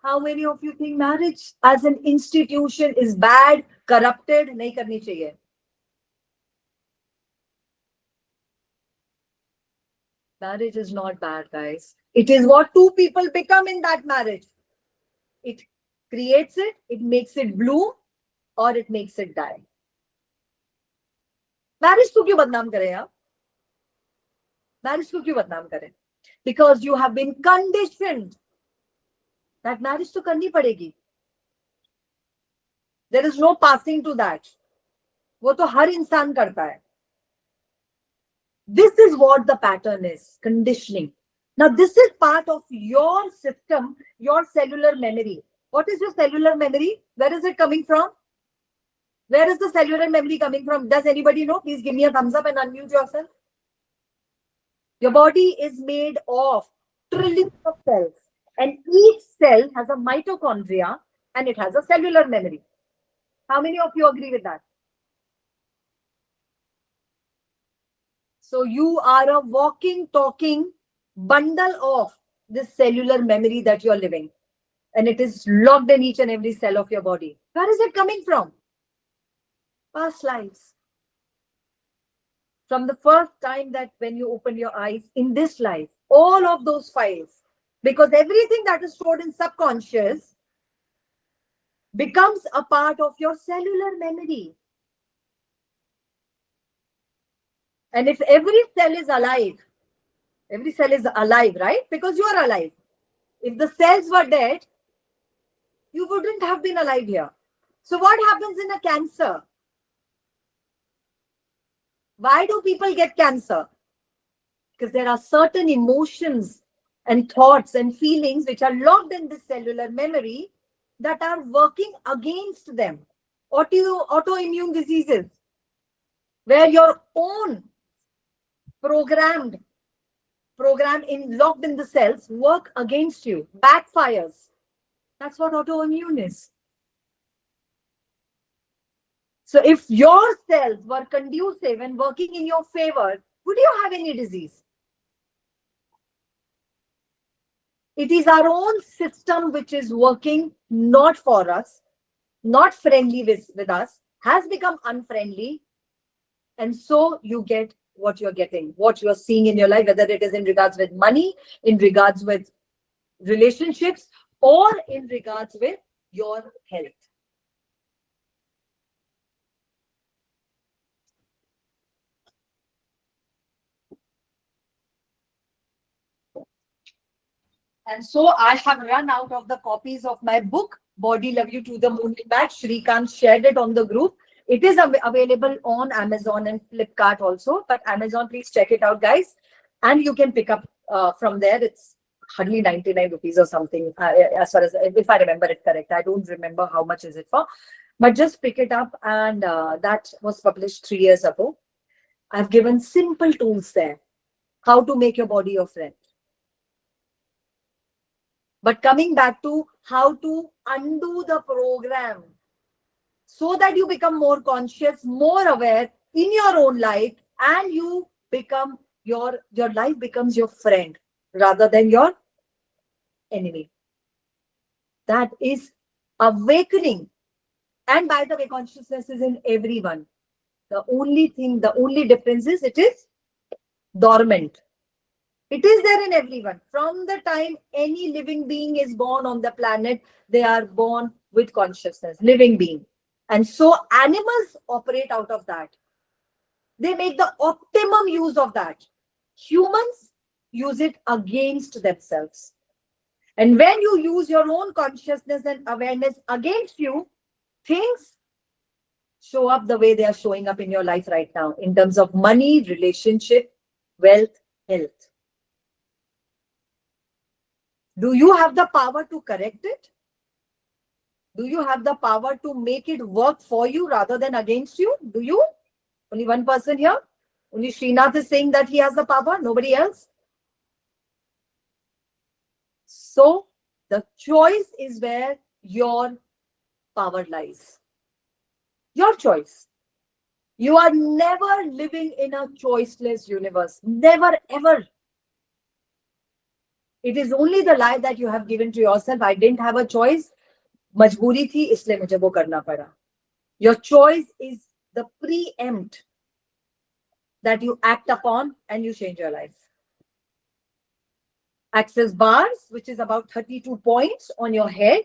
[SPEAKER 1] How many of you think marriage as an institution is bad, corrupted? नहीं करनी चाहिए. Marriage is not bad, guys. It is what two people become in that marriage. It creates it, it makes it bloom, or it makes it die. Marriage को क्यों बदनाम करें आप? Marriage को क्यों बदनाम करें? Because you have been conditioned that marriage तो करनी पड़ेगी. There is no passing to that. वो तो हर इंसान करता है. This is what the pattern is, conditioning. Now, this is part of your system, your cellular memory. What is your cellular memory? Where is it coming from? Where is the cellular memory coming from? Does anybody know? Please give me a thumbs up and unmute yourself. Your body is made of trillions of cells, and each cell has a mitochondria and it has a cellular memory. How many of you agree with that? So you are a walking, talking bundle of this cellular memory that you're living. And it is locked in each and every cell of your body. Where is it coming from? Past lives. From the first time that when you open your eyes in this life, all of those files, because everything that is stored in subconscious becomes a part of your cellular memory. And if every cell is alive, right? Because you are alive. If the cells were dead, you wouldn't have been alive here. So what happens in a cancer? Why do people get cancer? Because there are certain emotions and thoughts and feelings which are locked in this cellular memory that are working against them. Autoimmune diseases, where your own program locked in the cells work against you, backfires. That's what autoimmune is. So if your cells were conducive and working in your favor, would you have any disease? It is our own system which is working not for us, not friendly with us, has become unfriendly. And so you get what you're getting, what you're seeing in your life, whether it is in regards with money, in regards with relationships, or in regards with your health. And so I have run out of the copies of my book, Body Love You to the Moon and Back. Shrikant shared it on the group. It is available on Amazon and Flipkart also. But Amazon, please check it out, guys. And you can pick up from there. It's hardly 99 rupees or something, as far as, if I remember it correct. I don't remember how much is it for. But just pick it up. And that was published 3 years ago. I've given simple tools there. How to make your body your friend. But coming back to how to undo the program so that you become more conscious, more aware in your own life, and you become your life becomes your friend rather than your enemy. That is awakening. And by the way, consciousness is in everyone. The only difference is it is dormant. It is there in everyone. From the time any living being is born on the planet, they are born with consciousness, living being. And so animals operate out of that. They make the optimum use of that. Humans use it against themselves. And when you use your own consciousness and awareness against you, things show up the way they are showing up in your life right now in terms of money, relationship, wealth, health. Do you have the power to correct it? Do you have the power to make it work for you rather than against you? Do you? Only one person here? Only Srinath is saying that he has the power, nobody else? So the choice is where your power lies. Your choice. You are never living in a choiceless universe. Never, ever. It is only the life that you have given to yourself. I didn't have a choice. मजबूरी थी इसलिए मुझे वो करना पड़ा. Your choice is the preempt that you act upon and you change your life. Access bars, which is about 32 points on your head,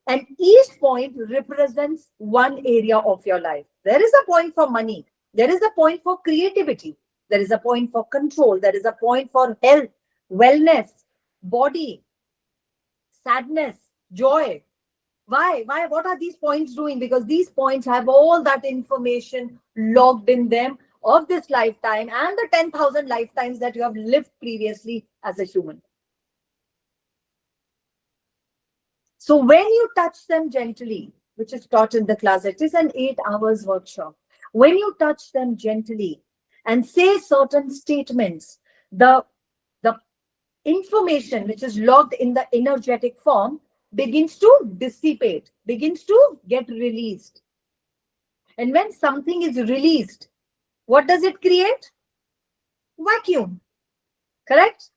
[SPEAKER 1] and each point represents one area of your life. There is a point for money. There is a point for creativity. There is a point for control. There is a point for health, wellness, body, sadness, joy. Why? What are these points doing? Because these points have all that information logged in them of this lifetime and the 10,000 lifetimes that you have lived previously as a human. So when you touch them gently, which is taught in the class, it is an 8 hours workshop. When you touch them gently and say certain statements, the information which is logged in the energetic form begins to dissipate, begins to get released. And when something is released, what does it create? Vacuum. Correct?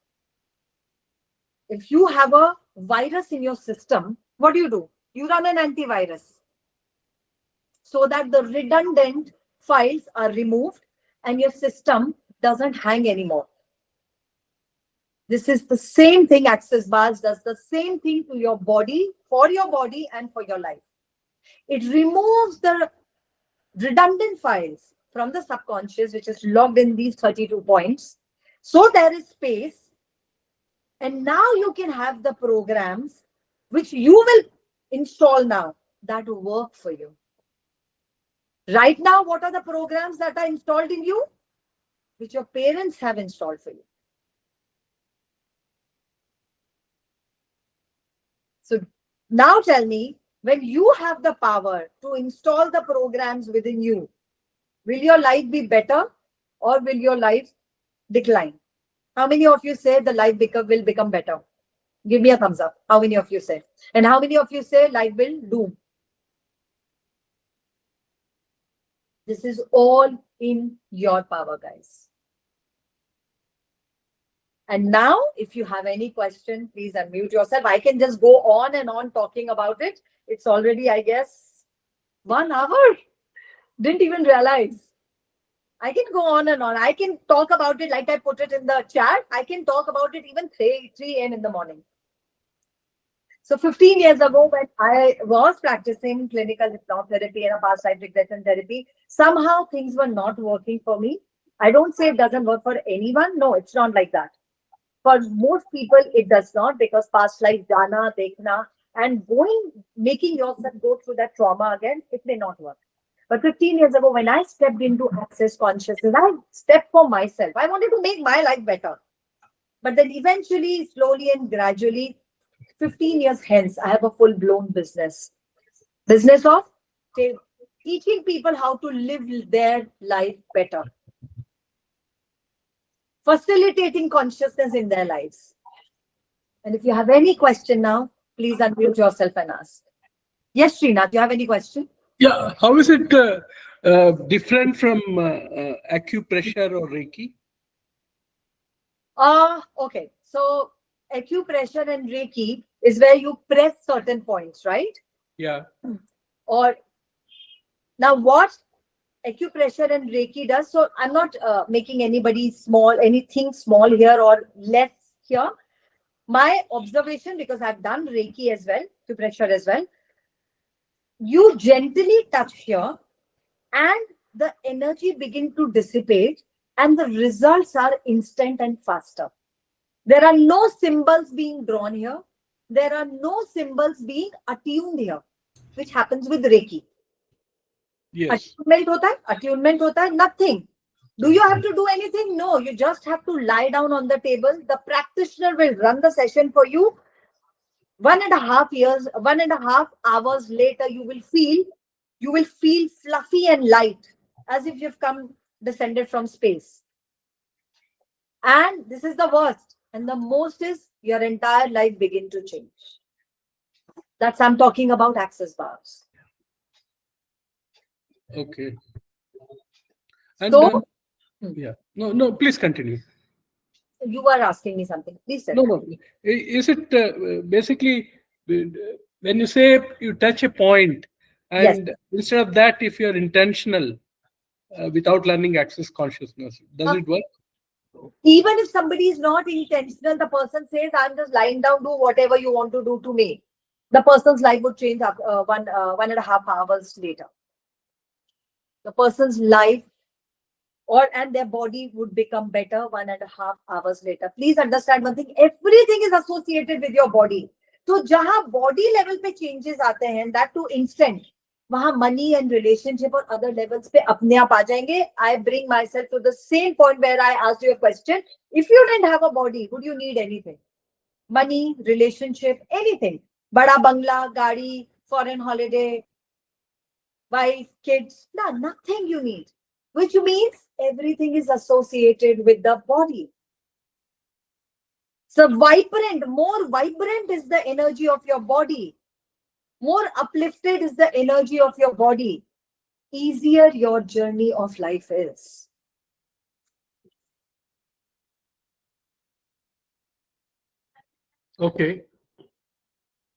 [SPEAKER 1] If you have a virus in your system, what do? You run an antivirus so that the redundant files are removed and your system doesn't hang anymore. This is the same thing. Access bars does the same thing to your body, for your body and for your life. It removes the redundant files from the subconscious, which is logged in these 32 points. So there is space. And now you can have the programs which you will install now that will work for you. Right now, what are the programs that are installed in you? Which your parents have installed for you. So now tell me, when you have the power to install the programs within you, will your life be better or will your life decline? How many of you say the life will become better? Give me a thumbs up. How many of you say? And how many of you say life will doom? This is all in your power, guys. And now, if you have any question, please unmute yourself. I can just go on and on talking about it. It's already, I guess, 1 hour. Didn't even realize. I can go on and on. I can talk about it like I put it in the chat. I can talk about it even 3 a.m. in the morning. So 15 years ago, when I was practicing clinical hypnotherapy and a past life regression therapy, somehow things were not working for me. I don't say it doesn't work for anyone. No, it's not like that. For most people, it does not, because past life, jana, dekhna, and making yourself go through that trauma again, it may not work. But 15 years ago, when I stepped into access consciousness, I stepped for myself. I wanted to make my life better. But then eventually, slowly and gradually, 15 years hence, I have a full-blown business. Business of teaching people how to live their life better. Facilitating consciousness in their lives. And if you have any question now, please unmute yourself and ask. Yes, Srinath, you have any question?
[SPEAKER 2] Yeah, how is it different from acupressure or Reiki?
[SPEAKER 1] Okay. So acupressure and Reiki is where you press certain points, right?
[SPEAKER 2] Yeah.
[SPEAKER 1] Or now what acupressure and Reiki does, so I'm not making anything small here or less here. My observation, because I've done Reiki as well, acupressure as well, you gently touch here and the energy begin to dissipate and the results are instant and faster. There are no symbols being drawn here. There are no symbols being attuned here, which happens with Reiki.
[SPEAKER 2] Yes.
[SPEAKER 1] Attunement hota hai, nothing. Do you have to do anything? No, you just have to lie down on the table. The practitioner will run the session for you. 1.5 hours later, you will feel fluffy and light, as if you've descended from space. And this is the worst. And the most is your entire life begin to change. That's I'm talking about access bars.
[SPEAKER 2] Okay. And
[SPEAKER 1] So,
[SPEAKER 2] yeah, no, please continue.
[SPEAKER 1] You were asking me something. Please tell.
[SPEAKER 2] No. Is it basically when you say you touch a point, and
[SPEAKER 1] Yes.
[SPEAKER 2] instead of that, if you're intentional without learning access consciousness, does it work?
[SPEAKER 1] Even if somebody is not intentional, the person says, I'm just lying down, do whatever you want to do to me. The person's life would change 1.5 hours later. The person's life and their body would become better 1.5 hours later. Please understand one thing, everything is associated with your body. So jahan body level pe changes aate hain, that too instant, wahan money and relationship or other levels pe apne aap aa jayenge. I bring myself to the same point where I asked you a question. If you didn't have a body, would you need anything? Money, relationship, anything. Bada bangla, gaadi, foreign holiday, wife, kids, nothing you need. Which means everything is associated with the body. So more vibrant is the energy of your body. More uplifted is the energy of your body. Easier your journey of life is.
[SPEAKER 2] Okay.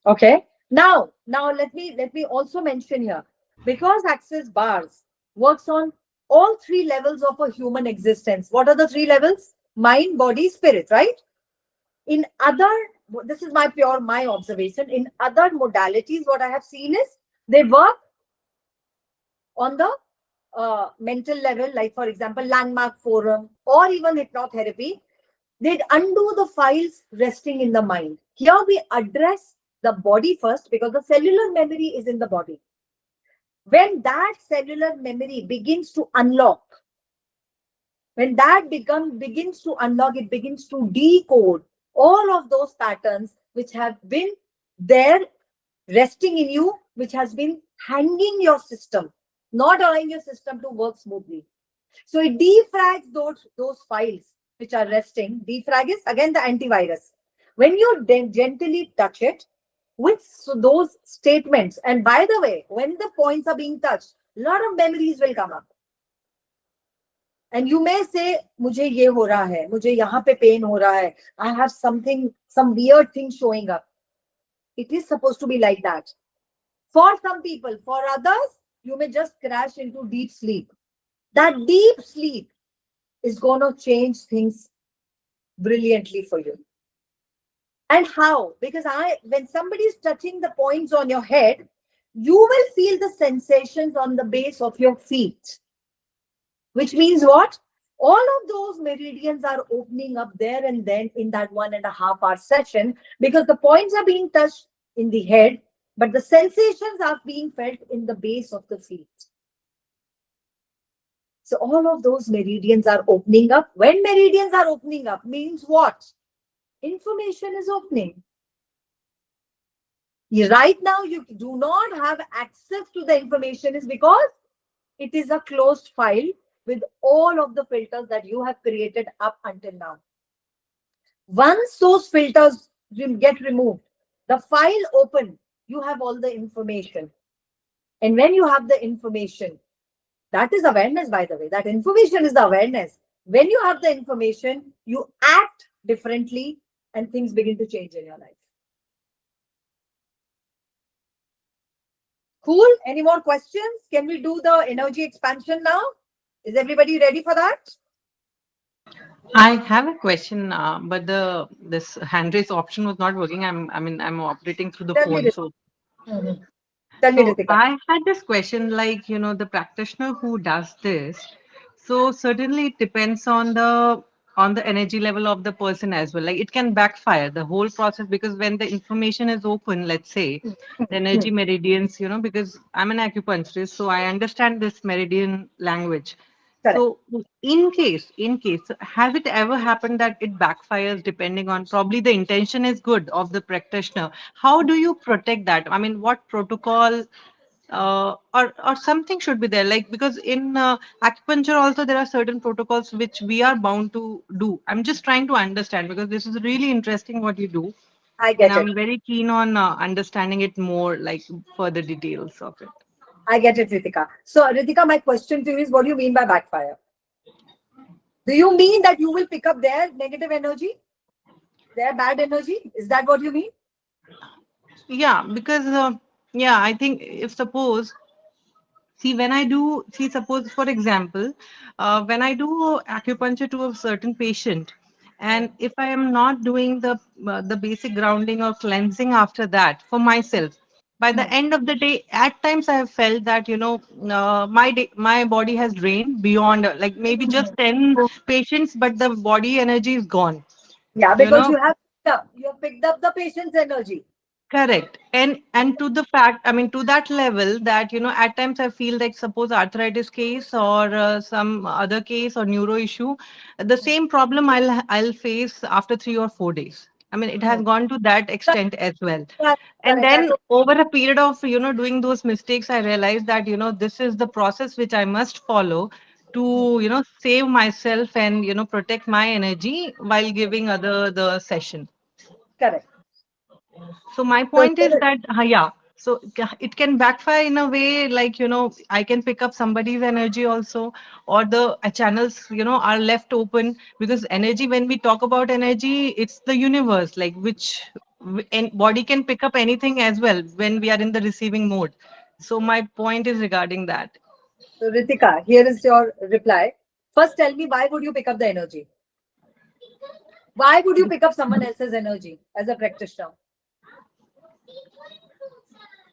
[SPEAKER 1] Okay. Now let me also mention here, because access bars works on all 3 levels of a human existence. What are the 3 levels? Mind, body, spirit, right? This is my observation. In other modalities, what I have seen is they work on the mental level, like for example, landmark forum or even hypnotherapy. They'd undo the files resting in the mind. Here we address the body first, because the cellular memory is in the body. When that cellular memory begins to unlock, it begins to decode all of those patterns which have been there resting in you, which has been hanging your system, not allowing your system to work smoothly. So it defrags those files which are resting. Defrag is again the antivirus. When you then gently touch it with those statements, and by the way, when the points are being touched, a lot of memories will come up. And you may say, मुझे ये हो रहा है, मुझे यहाँ पे pain हो रहा है, I have something, some weird thing showing up. It is supposed to be like that. For some people, for others, you may just crash into deep sleep. That deep sleep is going to change things brilliantly for you. And how? Because when somebody is touching the points on your head, you will feel the sensations on the base of your feet. Which means what? All of those meridians are opening up there and then in that 1.5 hour session, because the points are being touched in the head, but the sensations are being felt in the base of the feet. So all of those meridians are opening up. When meridians are opening up means what? Information is opening. Right now, you do not have access to the information is because it is a closed file with all of the filters that you have created up until now. Once those filters get removed, the file open, you have all the information. And when you have the information, that is awareness, by the way. That information is the awareness. When you have the information, you act differently and things begin to change in your life. Cool? Any more questions? Can we do the energy expansion now? Is everybody ready for that?
[SPEAKER 5] I have a question, but this hand raise option was not working. I'm operating through the
[SPEAKER 1] Tell me,
[SPEAKER 5] phone. So
[SPEAKER 1] Tell me,
[SPEAKER 5] so
[SPEAKER 1] Ritika.
[SPEAKER 5] I had this question, like, the practitioner who does this. So certainly it depends on the energy level of the person as well. Like it can backfire the whole process, because when the information is open, let's say the energy meridians, because I'm an acupuncturist, so I understand this meridian language.
[SPEAKER 1] Correct.
[SPEAKER 5] So in case, has it ever happened that it backfires depending on, probably the intention is good of the practitioner? How do you protect that? I mean, what protocol or something should be there? Like, because in acupuncture also there are certain protocols which we are bound to do. I'm just trying to understand, because this is really interesting what you do,
[SPEAKER 1] I
[SPEAKER 5] and
[SPEAKER 1] get it.
[SPEAKER 5] I'm very keen on understanding it more, like further details of it.
[SPEAKER 1] I get it, Ritika. So, Ritika, my question to you is, what do you mean by backfire? Do you mean that you will pick up their negative energy, their bad energy? Is that what you mean?
[SPEAKER 5] Yeah, because yeah, I think if suppose, see, when I do, see, suppose for example, when I do acupuncture to a certain patient, and if I am not doing the basic grounding or cleansing after that for myself, by the end of the day, at times I have felt that, my body has drained beyond, like maybe just 10 patients, but the body energy is gone.
[SPEAKER 1] Yeah,
[SPEAKER 5] You
[SPEAKER 1] because
[SPEAKER 5] know,
[SPEAKER 1] you have picked up the patient's energy.
[SPEAKER 5] Correct. And to the fact, I mean, to that level that, at times I feel like, suppose arthritis case or some other case or neuro issue, the same problem I'll face after 3 or 4 days. I mean, it has gone to that extent as well.
[SPEAKER 1] Correct,
[SPEAKER 5] And
[SPEAKER 1] correct.
[SPEAKER 5] then over a period of, doing those mistakes, I realized that, this is the process which I must follow to, save myself and, protect my energy while giving other the session.
[SPEAKER 1] Correct.
[SPEAKER 5] So my
[SPEAKER 1] So
[SPEAKER 5] point is that, yeah, so it can backfire in a way, like, I can pick up somebody's energy also, or the channels, are left open, because energy, when we talk about energy, it's the universe, like which and body can pick up anything as well when we are in the receiving mode. So my point is regarding that.
[SPEAKER 1] So, Ritika, here is your reply. First, tell me, why would you pick up the energy? Why would you pick up someone else's energy as a practitioner?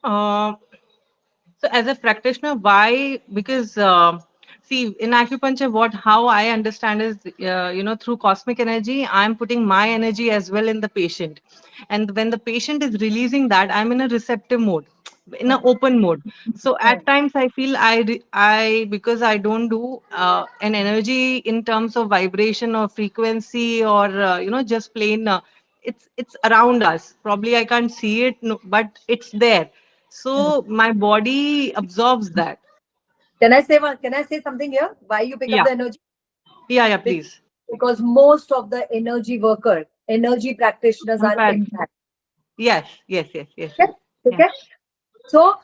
[SPEAKER 5] Uh, So as a practitioner, why? Because see, in acupuncture, how I understand is, through cosmic energy, I'm putting my energy as well in the patient, and when the patient is releasing that, I'm in a receptive mode, in an open mode. So
[SPEAKER 1] Hmm.
[SPEAKER 5] at times I feel I because I don't do an energy in terms of vibration or frequency, or just plain. It's around us. Probably I can't see it, no, but it's there,
[SPEAKER 1] Hmm.
[SPEAKER 5] so my body absorbs that.
[SPEAKER 1] Can I say one? Can I say something here? Why you pick up
[SPEAKER 5] Yeah,
[SPEAKER 1] the energy?
[SPEAKER 5] yeah,
[SPEAKER 1] Be-
[SPEAKER 5] please.
[SPEAKER 1] Because most of the energy worker energy practitioners are
[SPEAKER 5] Compared.
[SPEAKER 1] impact.
[SPEAKER 5] Yes, yes, yes, yes.
[SPEAKER 1] Okay?
[SPEAKER 5] Yeah.
[SPEAKER 1] Okay? So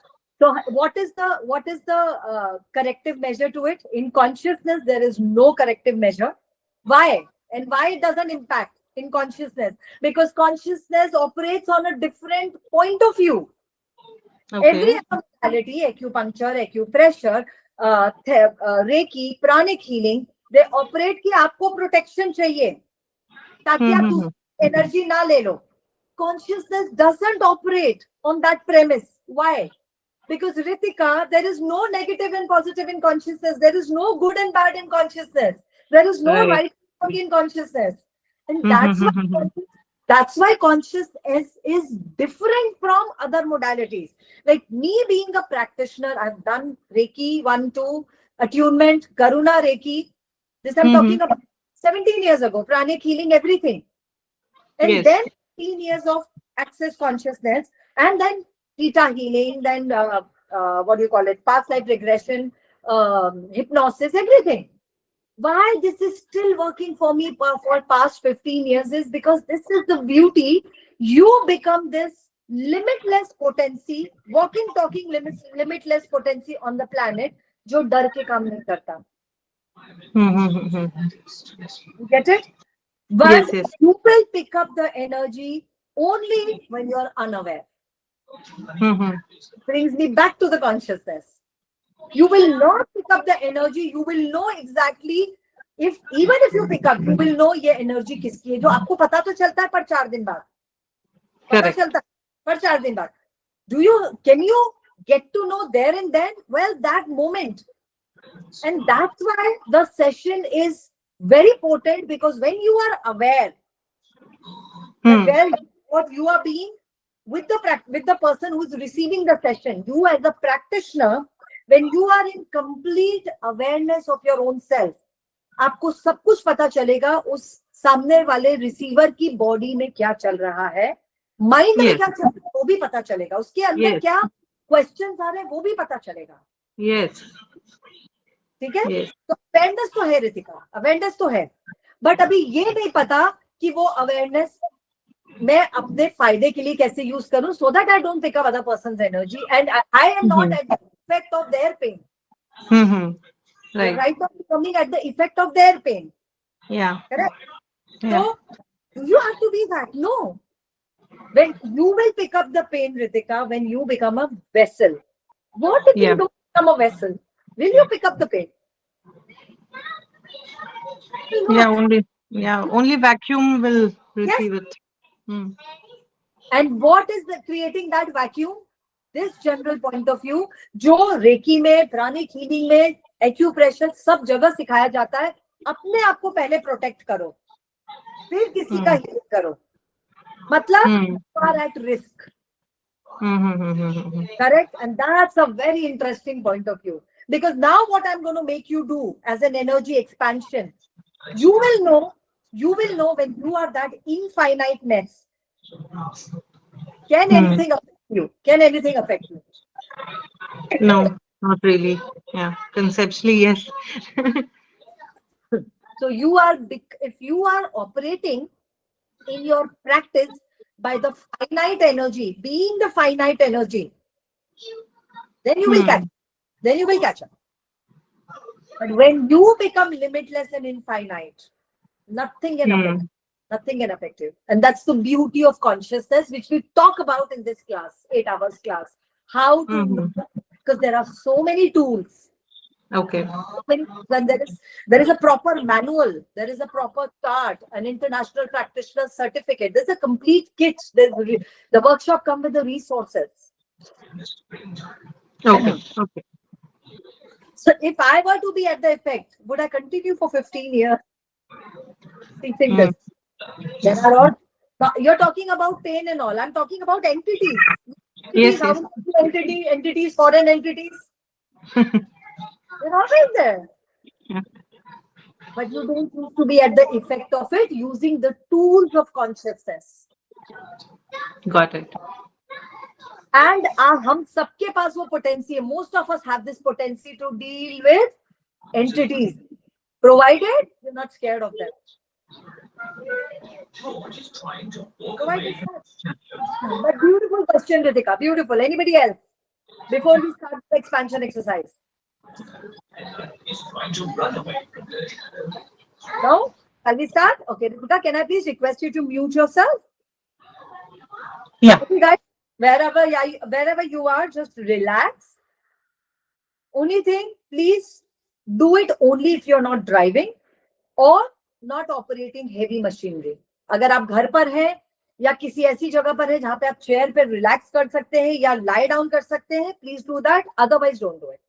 [SPEAKER 1] what is the corrective measure to it? In consciousness, there is no corrective measure. Why? And why it doesn't impact in consciousness? Because consciousness operates on a different point of view. Every
[SPEAKER 5] Okay.
[SPEAKER 1] other modality, acupuncture, acupressure, Reiki, pranic healing, they operate कि आपको protection चाहिए ताकि आप दूसरी energy ना ले लो. Consciousness doesn't operate on that premise. Why? Because Ritika, there is no negative and positive in consciousness. There is no good and bad in consciousness. There is no
[SPEAKER 5] Right.
[SPEAKER 1] right and wrong in consciousness. And that's why consciousness is different from other modalities. Like me being a practitioner, I've done Reiki 1, 2, attunement, Karuna Reiki. This I'm talking about 17 years ago, pranic healing, everything. And
[SPEAKER 5] Yes.
[SPEAKER 1] then 15 years of access consciousness, and then theta healing, then what do you call it, past life regression, hypnosis, everything. Why this is still working for me for past 15 years is because this is the beauty. You become this limitless potency, walking, talking, limitless potency on the planet, जो डर के काम नहीं करता. You get it? But
[SPEAKER 5] Yes, yes.
[SPEAKER 1] you will pick up the energy only when you are unaware. Brings me back to the consciousness. You will not pick up the energy. You will know exactly, even if you pick up, you will know ये energy किसकी है. जो आपको पता तो चलता है पर 4 दिन बाद. पता
[SPEAKER 5] Correct.
[SPEAKER 1] चलता है पर 4 दिन बाद. Can you get to know there and then? Well, that moment. And that's why the session is very potent, because when you are aware that where what you are being with the person who is receiving the session, you as a practitioner, when you are in complete awareness of your own self, आपको सब कुछ पता चलेगा उस सामने वाले receiver की body में क्या चल रहा है, माइंड में क्या चल रहा है वो भी पता चलेगा, उसके अंदर क्या क्वेश्चंस आ रहे हैं वो भी पता चलेगा.
[SPEAKER 5] Yes.
[SPEAKER 1] ठीक है?
[SPEAKER 5] Yes.
[SPEAKER 1] तो अवेयरनेस तो है रितिका, अवेयरनेस तो है, बट अभी ये नहीं पता कि वो अवेयरनेस मैं अपने फायदे के लिए कैसे यूज करूं, so that I don't pick up other person's energy and I am not at the effect of their pain. Right now becoming at the effect of their pain.
[SPEAKER 5] Yeah.
[SPEAKER 1] Correct?
[SPEAKER 5] Yeah.
[SPEAKER 1] So you have to be that. No. When you will pick up the pain, Ritika, when you become a vessel. What if you don't become a vessel? Will you pick up the pain?
[SPEAKER 5] Only vacuum will receive it.
[SPEAKER 1] And what is creating that vacuum? This general point of view, जो recce में, pranic healing में, acupressure सब जगह सिखाया जाता है, अपने आप को पहले प्रोटेक्ट करो, फिर किसी का हीलिंग करो. मतलब you are at risk. Correct? And that's a very interesting point of view. Because now what I'm going to make you do as an energy expansion, you will know when you are that infiniteness. Can anything affect you? Can anything affect you?
[SPEAKER 5] No, not really. Yeah, conceptually, yes.
[SPEAKER 1] So if you are operating in your practice by the finite energy, being the finite energy, then you will catch. Then you will catch up. But when you become limitless and infinite, nothing can affect you. Nothing can affect you. And that's the beauty of consciousness, which we talk about in this class, 8 hours class. How to, because there are so many tools.
[SPEAKER 5] Okay.
[SPEAKER 1] When there is a proper manual, there is a proper chart, an international practitioner certificate. There's a complete kit. The workshop comes with the resources.
[SPEAKER 5] Okay. Okay.
[SPEAKER 1] So if I were to be at the effect, would I continue for 15 years teaching this? There are all, you're talking about pain and all. I'm talking about entities.
[SPEAKER 5] Yes.
[SPEAKER 1] Entities, foreign entities. They're always there. But you don't need to be at the effect of it using the tools of consciousness.
[SPEAKER 5] Got it.
[SPEAKER 1] And हम सबके पास वो potency है. Most of us have this potency to deal with entities, provided you're not scared of them. Provide it first. But beautiful question, Ritika. Beautiful. Anybody else? Before we start the expansion exercise. No? Shall we start? Okay, Ritika, can I please request you to mute yourself?
[SPEAKER 5] Yeah.
[SPEAKER 1] Okay, guys, wherever you are, just relax. Only thing, please do it only if you're not driving or not operating heavy machinery. अगर आप घर पर हैं या किसी ऐसी जगह पर है जहां पे आप चेयर पे रिलैक्स कर सकते हैं या लाई डाउन कर सकते हैं, please do that, otherwise don't do it.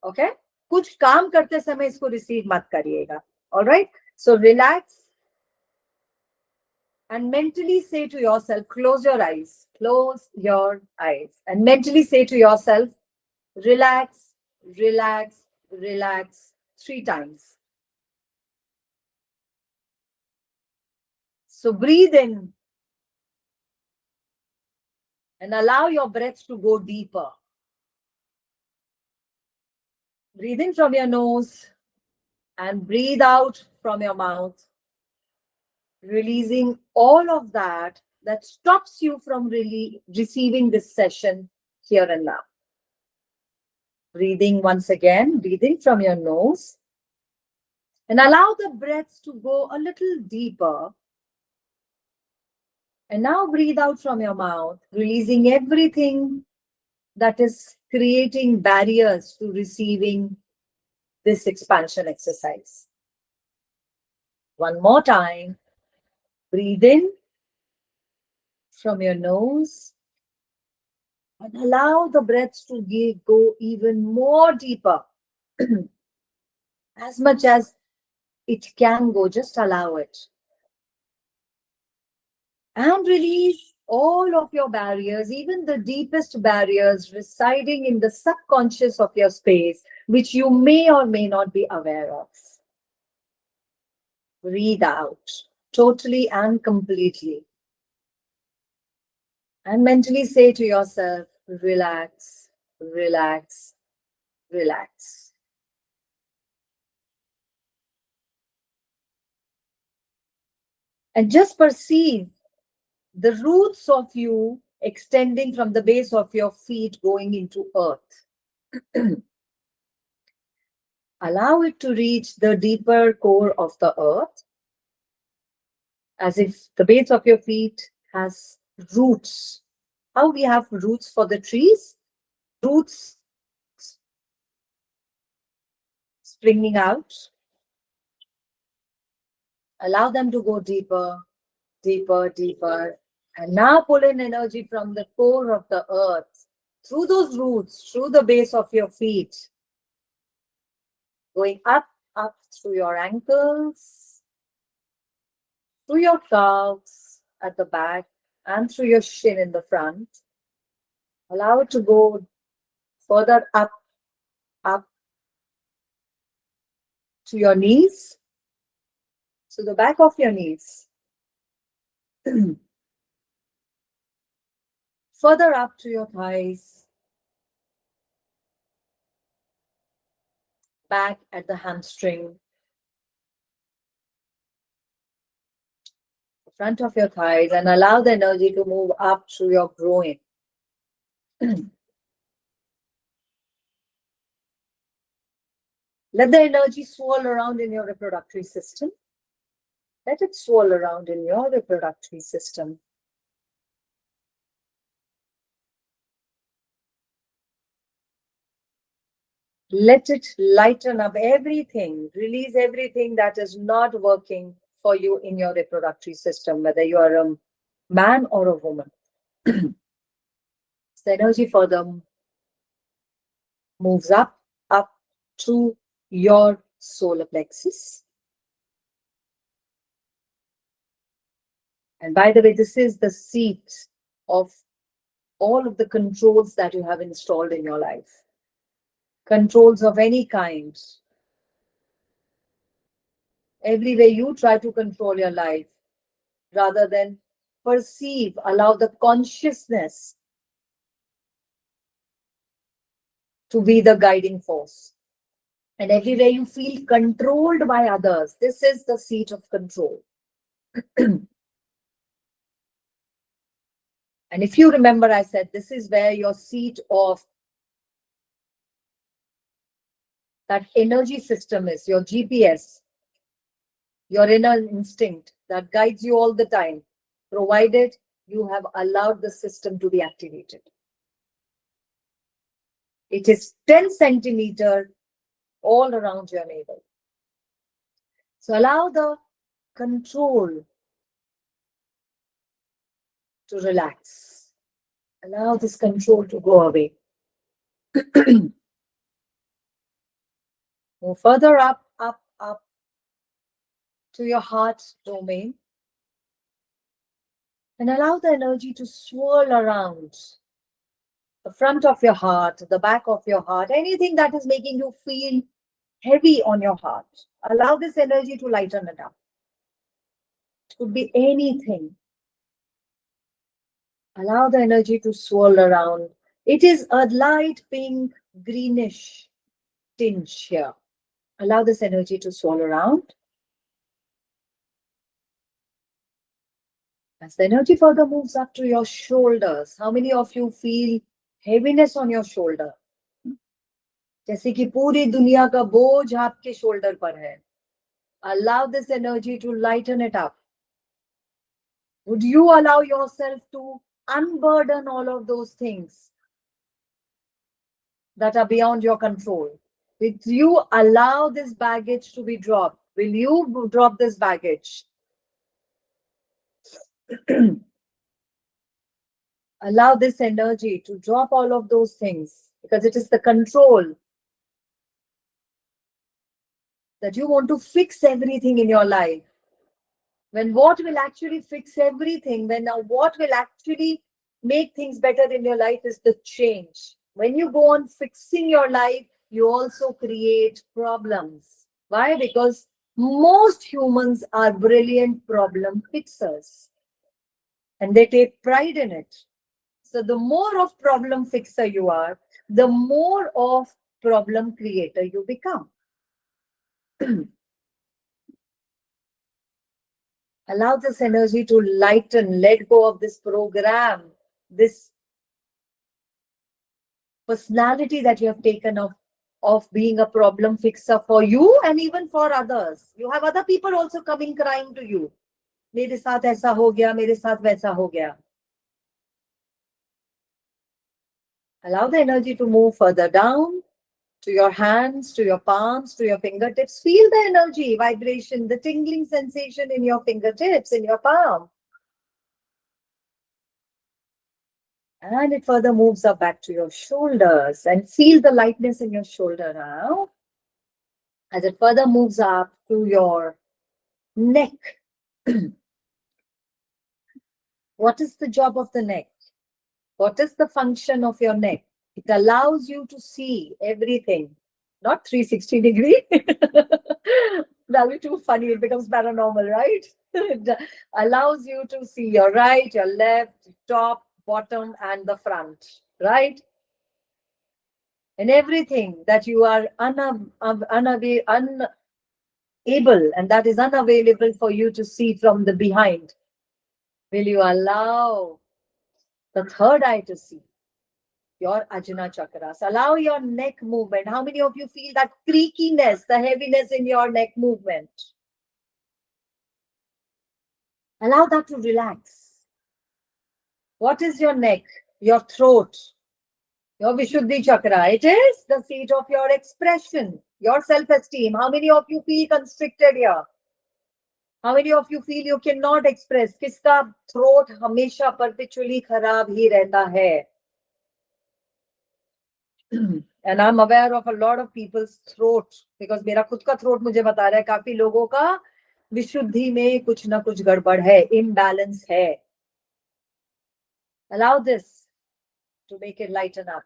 [SPEAKER 1] Okay, कुछ काम करते समय इसको रिसीव मत करिएगा. Alright, so relax and mentally say to yourself, close your eyes, and mentally say to yourself, relax, relax, relax 3 times. So breathe in and allow your breath to go deeper. Breathe in from your nose and breathe out from your mouth, releasing all of that stops you from really receiving this session here and now. Breathing once again, breathing from your nose and allow the breaths to go a little deeper. And now breathe out from your mouth, releasing everything that is creating barriers to receiving this expansion exercise. One more time. Breathe in from your nose and allow the breaths to go even more deeper. As much as it can go, just allow it. And release all of your barriers, even the deepest barriers residing in the subconscious of your space, which you may or may not be aware of. Breathe out totally and completely. And mentally say to yourself, relax, relax, relax. And just perceive the roots of you extending from the base of your feet going into earth. Allow it to reach the deeper core of the earth, as if the base of your feet has roots. How we have roots for the trees? Roots springing out. Allow them to go deeper, deeper, deeper. And now pull in energy from the core of the earth, through those roots, through the base of your feet, going up, up through your ankles, through your calves at the back, and through your shin in the front. Allow it to go further up, up to your knees, to the back of your knees. Further up to your thighs, back at the hamstring, front of your thighs, and allow the energy to move up through your groin. Let the energy swirl around in your reproductive system. Let it swirl around in your reproductive system. Let it lighten up everything, release everything that is not working for you in your reproductive system, whether you are a man or a woman. The energy for them moves up, up to your solar plexus. And by the way, this is the seat of all of the controls that you have installed in your life. Controls of any kind. Every way you try to control your life, rather than perceive, allow the consciousness to be the guiding force. And everywhere you feel controlled by others, this is the seat of control. And if you remember, I said this is where your seat of that energy system is, your GPS, your inner instinct that guides you all the time, provided you have allowed the system to be activated. It is 10 centimeters all around your navel. So allow the control to relax. Allow this control to go away. Move further up, up, up to your heart domain. And allow the energy to swirl around the front of your heart, the back of your heart, anything that is making you feel heavy on your heart. Allow this energy to lighten it up. It could be anything. Allow the energy to swirl around. It is a light pink, greenish tinge here. Allow this energy to swirl around. As the energy further moves up to your shoulders, how many of you feel heaviness on your shoulder? जैसे कि पूरी दुनिया का बोझ आपके shoulder पर है. Allow this energy to lighten it up. Would you allow yourself to unburden all of those things that are beyond your control? Will you allow this baggage to be dropped? Will you drop this baggage? Allow this energy to drop all of those things, because it is the control that you want to fix everything in your life. When what will actually fix everything, when what will actually make things better in your life is the change. When you go on fixing your life, you also create problems. Why? Because most humans are brilliant problem fixers. And they take pride in it. So the more of problem fixer you are, the more of problem creator you become. Allow this energy to lighten, let go of this program, this personality that you have taken of being a problem fixer for you and even for others. You have other people also coming crying to you. मेरे साथ ऐसा हो गया, मेरे साथ वैसा हो गया. Allow the energy to move further down to your hands, to your palms, to your fingertips. Feel the energy, vibration, the tingling sensation in your fingertips, in your palm. And it further moves up back to your shoulders, and feel the lightness in your shoulder now. As it further moves up to your neck. What is the job of the neck? What is the function of your neck? It allows you to see everything, not 360 degree. That'll be too funny. It becomes paranormal, right? It allows you to see your right, your left, top, bottom, and the front, right? And everything that you are unable and that is unavailable for you to see from the behind, will you allow the third eye to see? Your Ajna chakras. Allow your neck movement. How many of you feel that creakiness, the heaviness in your neck movement? Allow that to relax. What is your neck? Your throat. Your Vishuddhi chakra. It is the seat of your expression, your self-esteem. How many of you feel constricted here? How many of you feel you cannot express? Kiska throat hamesha perpetually kharab hi rehta hai. And I'm aware of a lot of people's throat, because मेरा खुद का throat मुझे बता रहा है काफी लोगों का विशुद्धि में कुछ ना कुछ गड़बड़ है, imbalance है. Allow this to make it lighten up.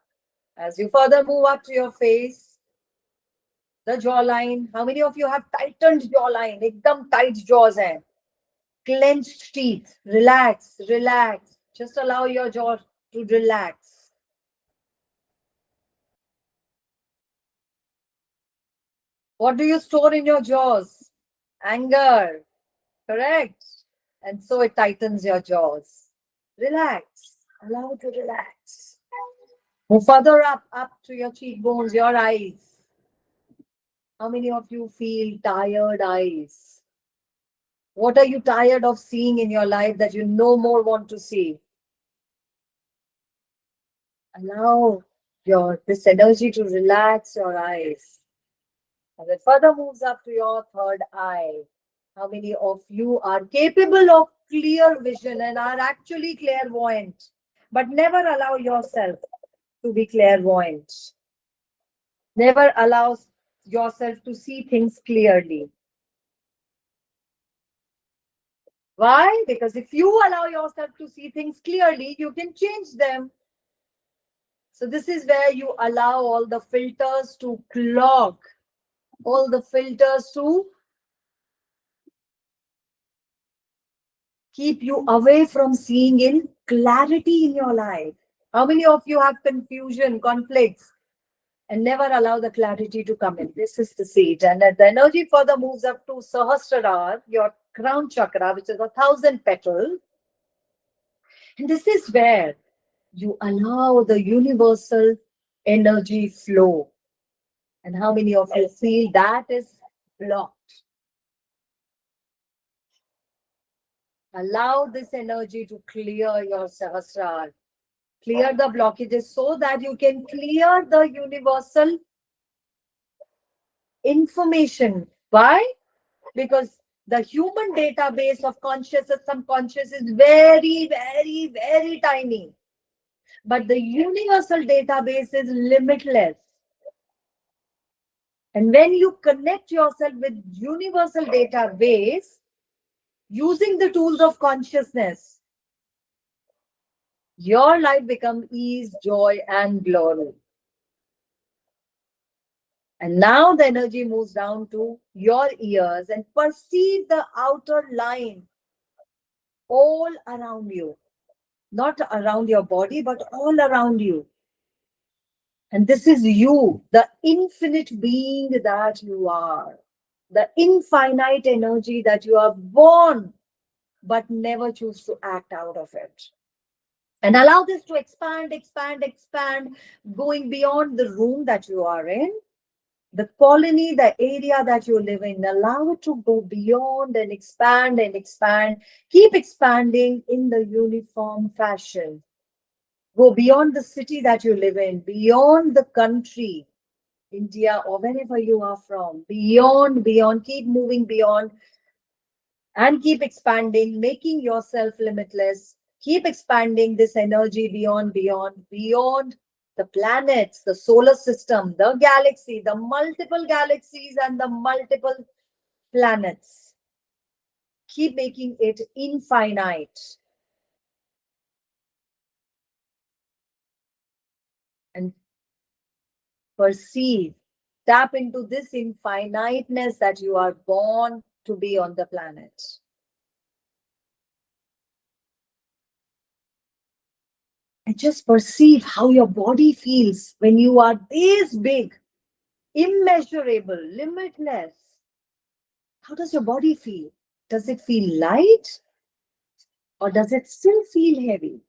[SPEAKER 1] As you further move up to your face, the jawline. How many of you have tightened jawline? एकदम tight jaws हैं. Clenched teeth. Relax, relax. Just allow your jaw to relax. . What do you store in your jaws? Anger. Correct. And so it tightens your jaws. Relax. Allow to relax. Move further up to your cheekbones, your eyes. How many of you feel tired eyes? What are you tired of seeing in your life that you no more want to see? Allow this energy to relax your eyes. As it further moves up to your third eye, how many of you are capable of clear vision and are actually clairvoyant, but never allow yourself to be clairvoyant? Never allow yourself to see things clearly. Why? Because if you allow yourself to see things clearly, you can change them. So this is where you allow all the filters to clog, all the filters to keep you away from seeing in clarity in your life. How many of you have confusion, conflicts, and never allow the clarity to come in? This is the seed. And as the energy further moves up to Sahasrara, your crown chakra, which is 1,000 petals. And this is where you allow the universal energy flow. And how many of you feel that is blocked? Allow this energy to clear your Sahasrara. Clear the blockages so that you can clear the universal information. Why? Because the human database of consciousness, subconscious is very, very, very tiny. But the universal database is limitless. And when you connect yourself with universal database, using the tools of consciousness, your life becomes ease, joy, and glory. And now the energy moves down to your ears and perceive the outer line all around you. Not around your body, but all around you. And this is you, the infinite being that you are. The infinite energy that you are born, but never choose to act out of it. And allow this to expand, expand, expand, going beyond the room that you are in, the colony, the area that you live in. Allow it to go beyond and expand and expand. Keep expanding in the uniform fashion. Go beyond the city that you live in, beyond the country, India, or wherever you are from. Beyond, beyond, keep moving beyond and keep expanding, making yourself limitless. Keep expanding this energy beyond, beyond, beyond the planets, the solar system, the galaxy, the multiple galaxies and the multiple planets. Keep making it infinite. And perceive, tap into this infiniteness that you are born to be on the planet. And just perceive how your body feels when you are this big, immeasurable, limitless. How does your body feel? Does it feel light? Or does it still feel heavy?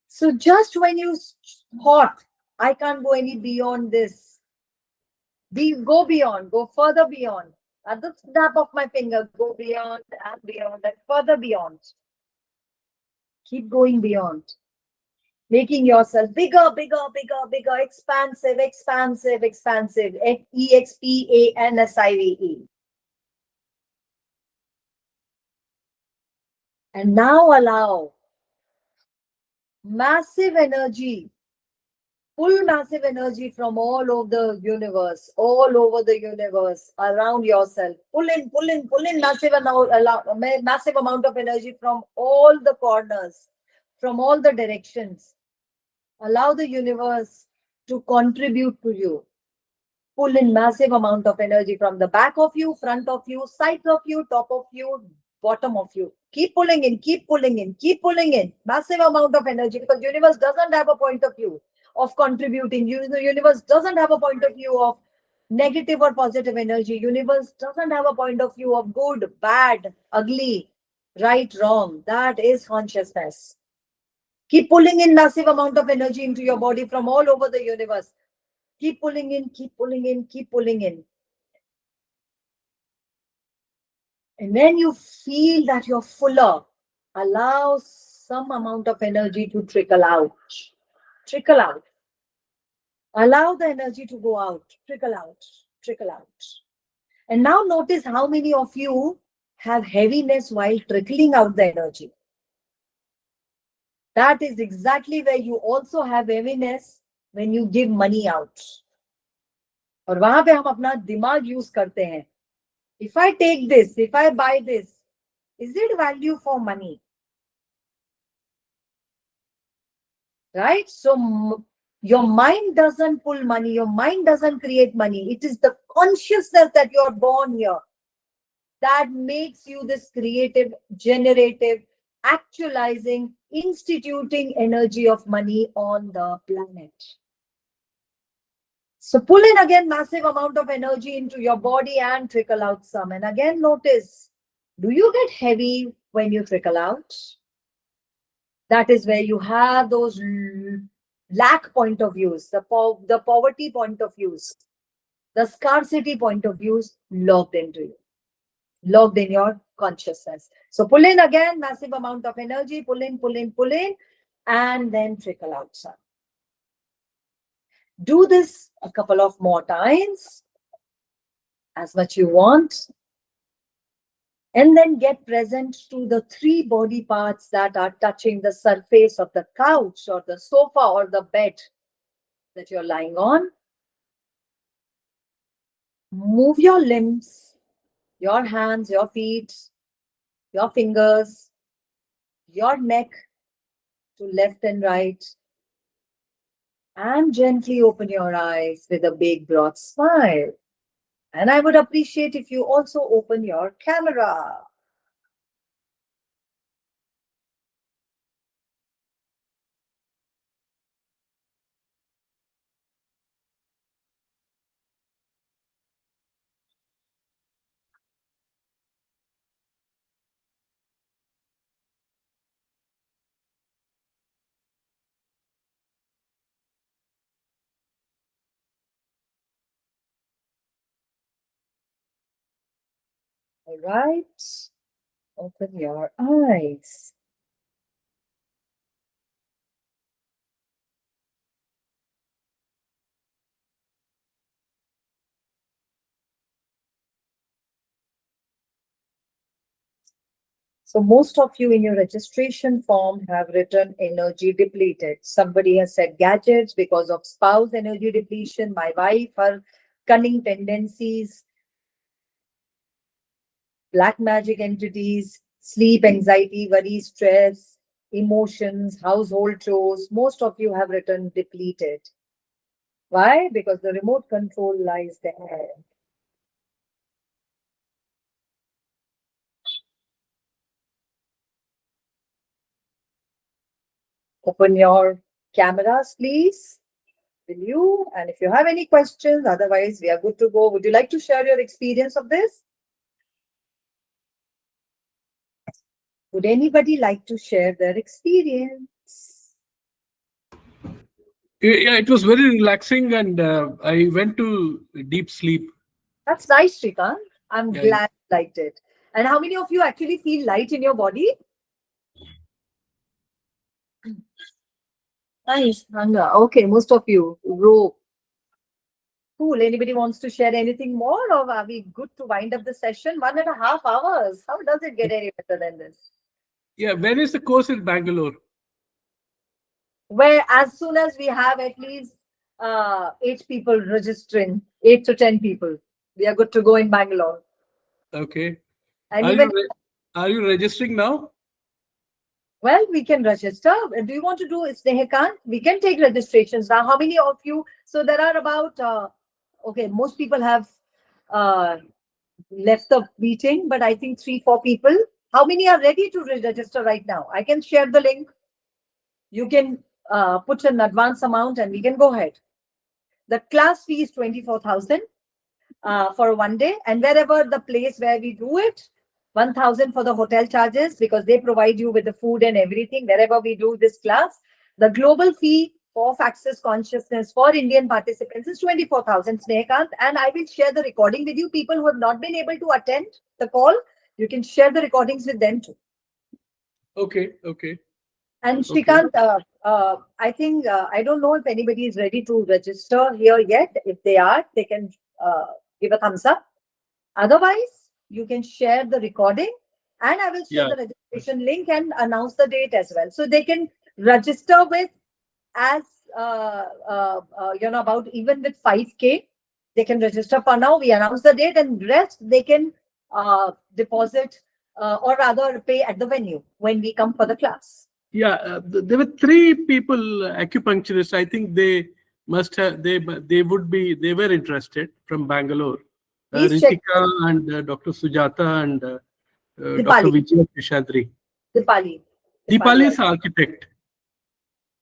[SPEAKER 1] So just when you thought, I can't go any beyond this, go beyond, go further beyond. At the snap of my finger, go beyond and further beyond. Keep going beyond. Making yourself bigger, bigger, bigger, bigger, expansive, expansive, expansive. EXPANSIVE. And now allow massive energy, pull massive energy from all over the universe, around yourself. Pull in massive amount of energy from all the corners, from all the directions. Allow the universe to contribute to you. Pull in massive amount of energy from the back of you, front of you, sides of you, top of you, bottom of you. Keep pulling in, keep pulling in, keep pulling in. Massive amount of energy, because universe doesn't have a point of view. of contributing. The universe doesn't have a point of view of negative or positive energy. Universe doesn't have a point of view of good, bad, ugly, right, wrong. That is consciousness. Keep pulling in massive amount of energy into your body from all over the universe. Keep pulling in, keep pulling in, keep pulling in. And when you feel that you're fuller, allow some amount of energy to trickle out. Trickle out. Allow the energy to go out. Trickle out. Trickle out. And now notice how many of you have heaviness while trickling out the energy. That is exactly where you also have heaviness when you give money out. और वहां पे हम अपना दिमाग use करते हैं. If I take this, if I buy this, is it value for money? Right? So your mind doesn't pull money. Your mind doesn't create money. It is the consciousness that you're born here that makes you this creative, generative, actualizing, instituting energy of money on the planet. So pull in again massive amount of energy into your body and trickle out some. And again, notice, do you get heavy when you trickle out? That is where you have those lack point of views, the poverty point of views, the scarcity point of views logged into you, logged in your consciousness. So pull in again, massive amount of energy, pull in, pull in, pull in, and then trickle out some. Do this a couple of more times, as much you want. And then get present to the 3 body parts that are touching the surface of the couch or the sofa or the bed that you're lying on. Move your limbs, your hands, your feet, your fingers, your neck to left and right. And gently open your eyes with a big, broad smile. And I would appreciate if you also open your camera. All right. Open your eyes. So most of you in your registration form have written energy depleted. Somebody has said gadgets because of spouse energy depletion, my wife, her cunning tendencies, black magic entities, sleep, anxiety, worry, stress, emotions, household chores. Most of you have written depleted. Why? Because the remote control lies there. Open your cameras, please. Will you? And if you have any questions, otherwise we are good to go. Would you like to share your experience of this? Would anybody like to share their experience?
[SPEAKER 2] Yeah, it was very relaxing, and I went to deep sleep.
[SPEAKER 1] That's nice, Shrikant. I'm
[SPEAKER 2] Yeah.
[SPEAKER 1] glad you liked it. And how many of you actually feel light in your body? Nice, Hanga. Okay, most of you. Row. Cool. Anybody wants to share anything more, or are we good to wind up the session? 1.5 hours. How does it get any better than this?
[SPEAKER 2] Yeah, where is the course in Bangalore?
[SPEAKER 1] Where as soon as we have at least 8 people registering, 8 to 10 people, we are good to go in Bangalore.
[SPEAKER 2] Okay.
[SPEAKER 1] And
[SPEAKER 2] Are
[SPEAKER 1] even
[SPEAKER 2] are you registering now?
[SPEAKER 1] well, we can register. Do you want to do it, Snehakant? We can take registrations now. How many of you? So there are about okay, most people have left the meeting, but I think 3-4 people. How many are ready to register right now? I can share the link. You can put an advance amount and we can go ahead. The class fee is 24,000 for one day, and wherever the place where we do it, 1,000 for the hotel charges, because they provide you with the food and everything wherever we do this class. The global fee of Access Consciousness for Indian participants is 24,000, Snehakant, and I will share the recording with you. People who have not been able to attend the call, you can share the recordings with them too.
[SPEAKER 2] Okay, okay.
[SPEAKER 1] And Shrikant, I think, I don't know if anybody is ready to register here yet. If they are, they can give a thumbs up. Otherwise, you can share the recording and I will share the registration link and announce the date as well. So they can register with as, about even with 5K, they can register for now. We announce the date and rest they can deposit or rather pay at the venue when we come for the class.
[SPEAKER 2] Yeah, there were 3 people, acupuncturists. I think they must have, they were interested from Bangalore. Ritika and Dr. Sujata and Dr. Vijay Pishadri. Dipali is architect.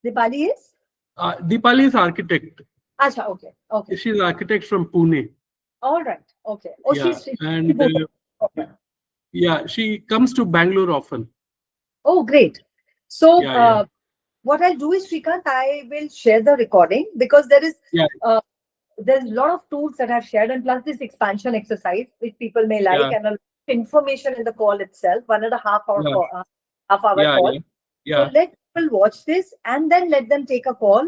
[SPEAKER 1] Dipali is?
[SPEAKER 2] Dipali is architect.
[SPEAKER 1] Acha, okay, okay.
[SPEAKER 2] She's architect from Pune.
[SPEAKER 1] All right, okay. Oh,
[SPEAKER 2] yeah,
[SPEAKER 1] okay.
[SPEAKER 2] Yeah, she comes to Bangalore often.
[SPEAKER 1] Oh, great. So, what I'll do is, Shrikant, I will share the recording because there is there's a lot of tools that I've shared, and plus this expansion exercise which people may like, and a lot of information in the call itself, 1.5 hour call. So let people watch this and then let them take a call.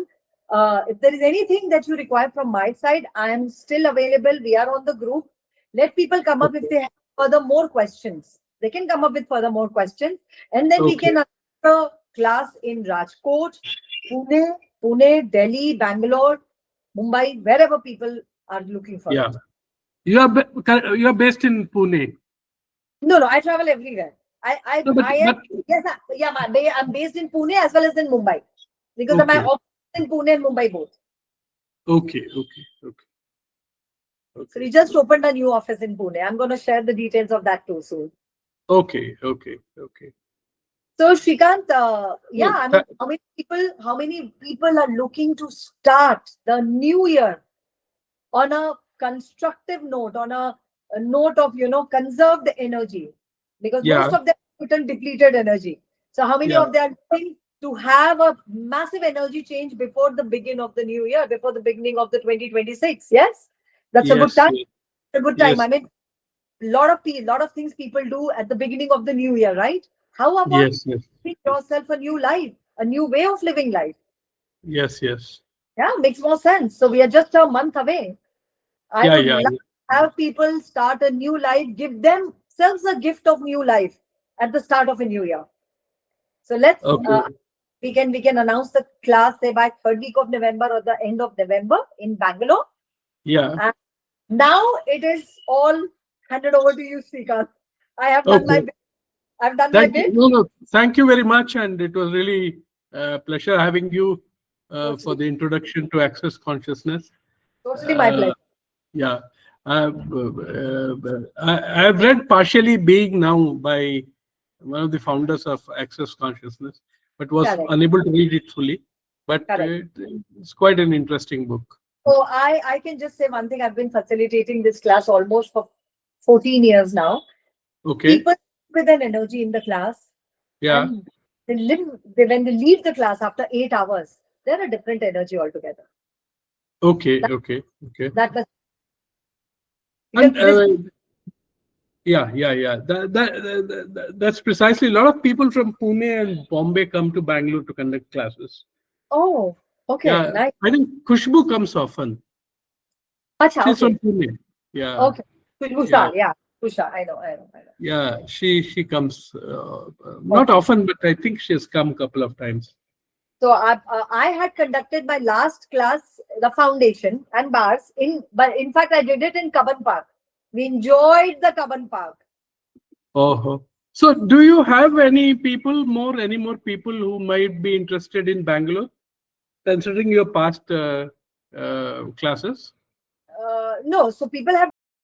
[SPEAKER 1] If there is anything that you require from my side, I am still available. We are on the group. Let people come up if they have further more questions. They can come up with further more questions, and then we can a class in Rajkot, Pune, Delhi, Bangalore, Mumbai, wherever people are looking for.
[SPEAKER 2] Yeah, you are based in Pune.
[SPEAKER 1] No, I travel everywhere. I'm based in Pune as well as in Mumbai because my office is in Pune and Mumbai both.
[SPEAKER 2] Okay.
[SPEAKER 1] So we just opened a new office in Pune. I'm going to share the details of that too soon.
[SPEAKER 2] Okay.
[SPEAKER 1] So Shrikant, how many people are looking to start the new year on a constructive note, on a note of, conserve the energy, because most of them are depleted energy. So how many of them are looking to have a massive energy change before the beginning of the new year, before the beginning of the 2026? Yes, that's a good time. A good time. I mean, lot of things people do at the beginning of the new year, right? How about giving yourself a new life, a new way of living life?
[SPEAKER 2] Yes.
[SPEAKER 1] Yeah, makes more sense. So we are just a month away. I would love to have people start a new life, give themselves a gift of new life at the start of a new year. So let's we can announce the class say by 3rd week of November or the end of November in Bangalore.
[SPEAKER 2] Yeah.
[SPEAKER 1] And now it is all handed over to you, Shrikant. I have done my bit. I've done my bit.
[SPEAKER 2] No, thank you very much, and it was really a pleasure having you for the introduction to Access Consciousness.
[SPEAKER 1] Totally my pleasure.
[SPEAKER 2] Yeah, I've read Partially Being Now by one of the founders of Access Consciousness, but was unable to read it fully. But it's quite an interesting book.
[SPEAKER 1] So I can just say one thing. I've been facilitating this class almost for 14 years now.
[SPEAKER 2] Okay.
[SPEAKER 1] People with an energy in the class.
[SPEAKER 2] Yeah.
[SPEAKER 1] And when they leave the class after 8 hours, they're a different energy altogether.
[SPEAKER 2] Okay.
[SPEAKER 1] That was.
[SPEAKER 2] That's precisely. A lot of people from Pune and Bombay come to Bangalore to conduct classes.
[SPEAKER 1] Oh, okay.
[SPEAKER 2] Yeah,
[SPEAKER 1] nice.
[SPEAKER 2] I think Khushbu comes often. She's from Pune. Yeah.
[SPEAKER 1] Okay. Kusha, Kusha, I know.
[SPEAKER 2] Yeah, she comes not often, but I think she's come a couple of times.
[SPEAKER 1] So I had conducted my last class, the foundation and bars but in fact I did it in Kaban Park. We enjoyed the Kaban Park.
[SPEAKER 2] Oh, so do you have any more people who might be interested in Bangalore, considering your past classes?
[SPEAKER 1] No, so people have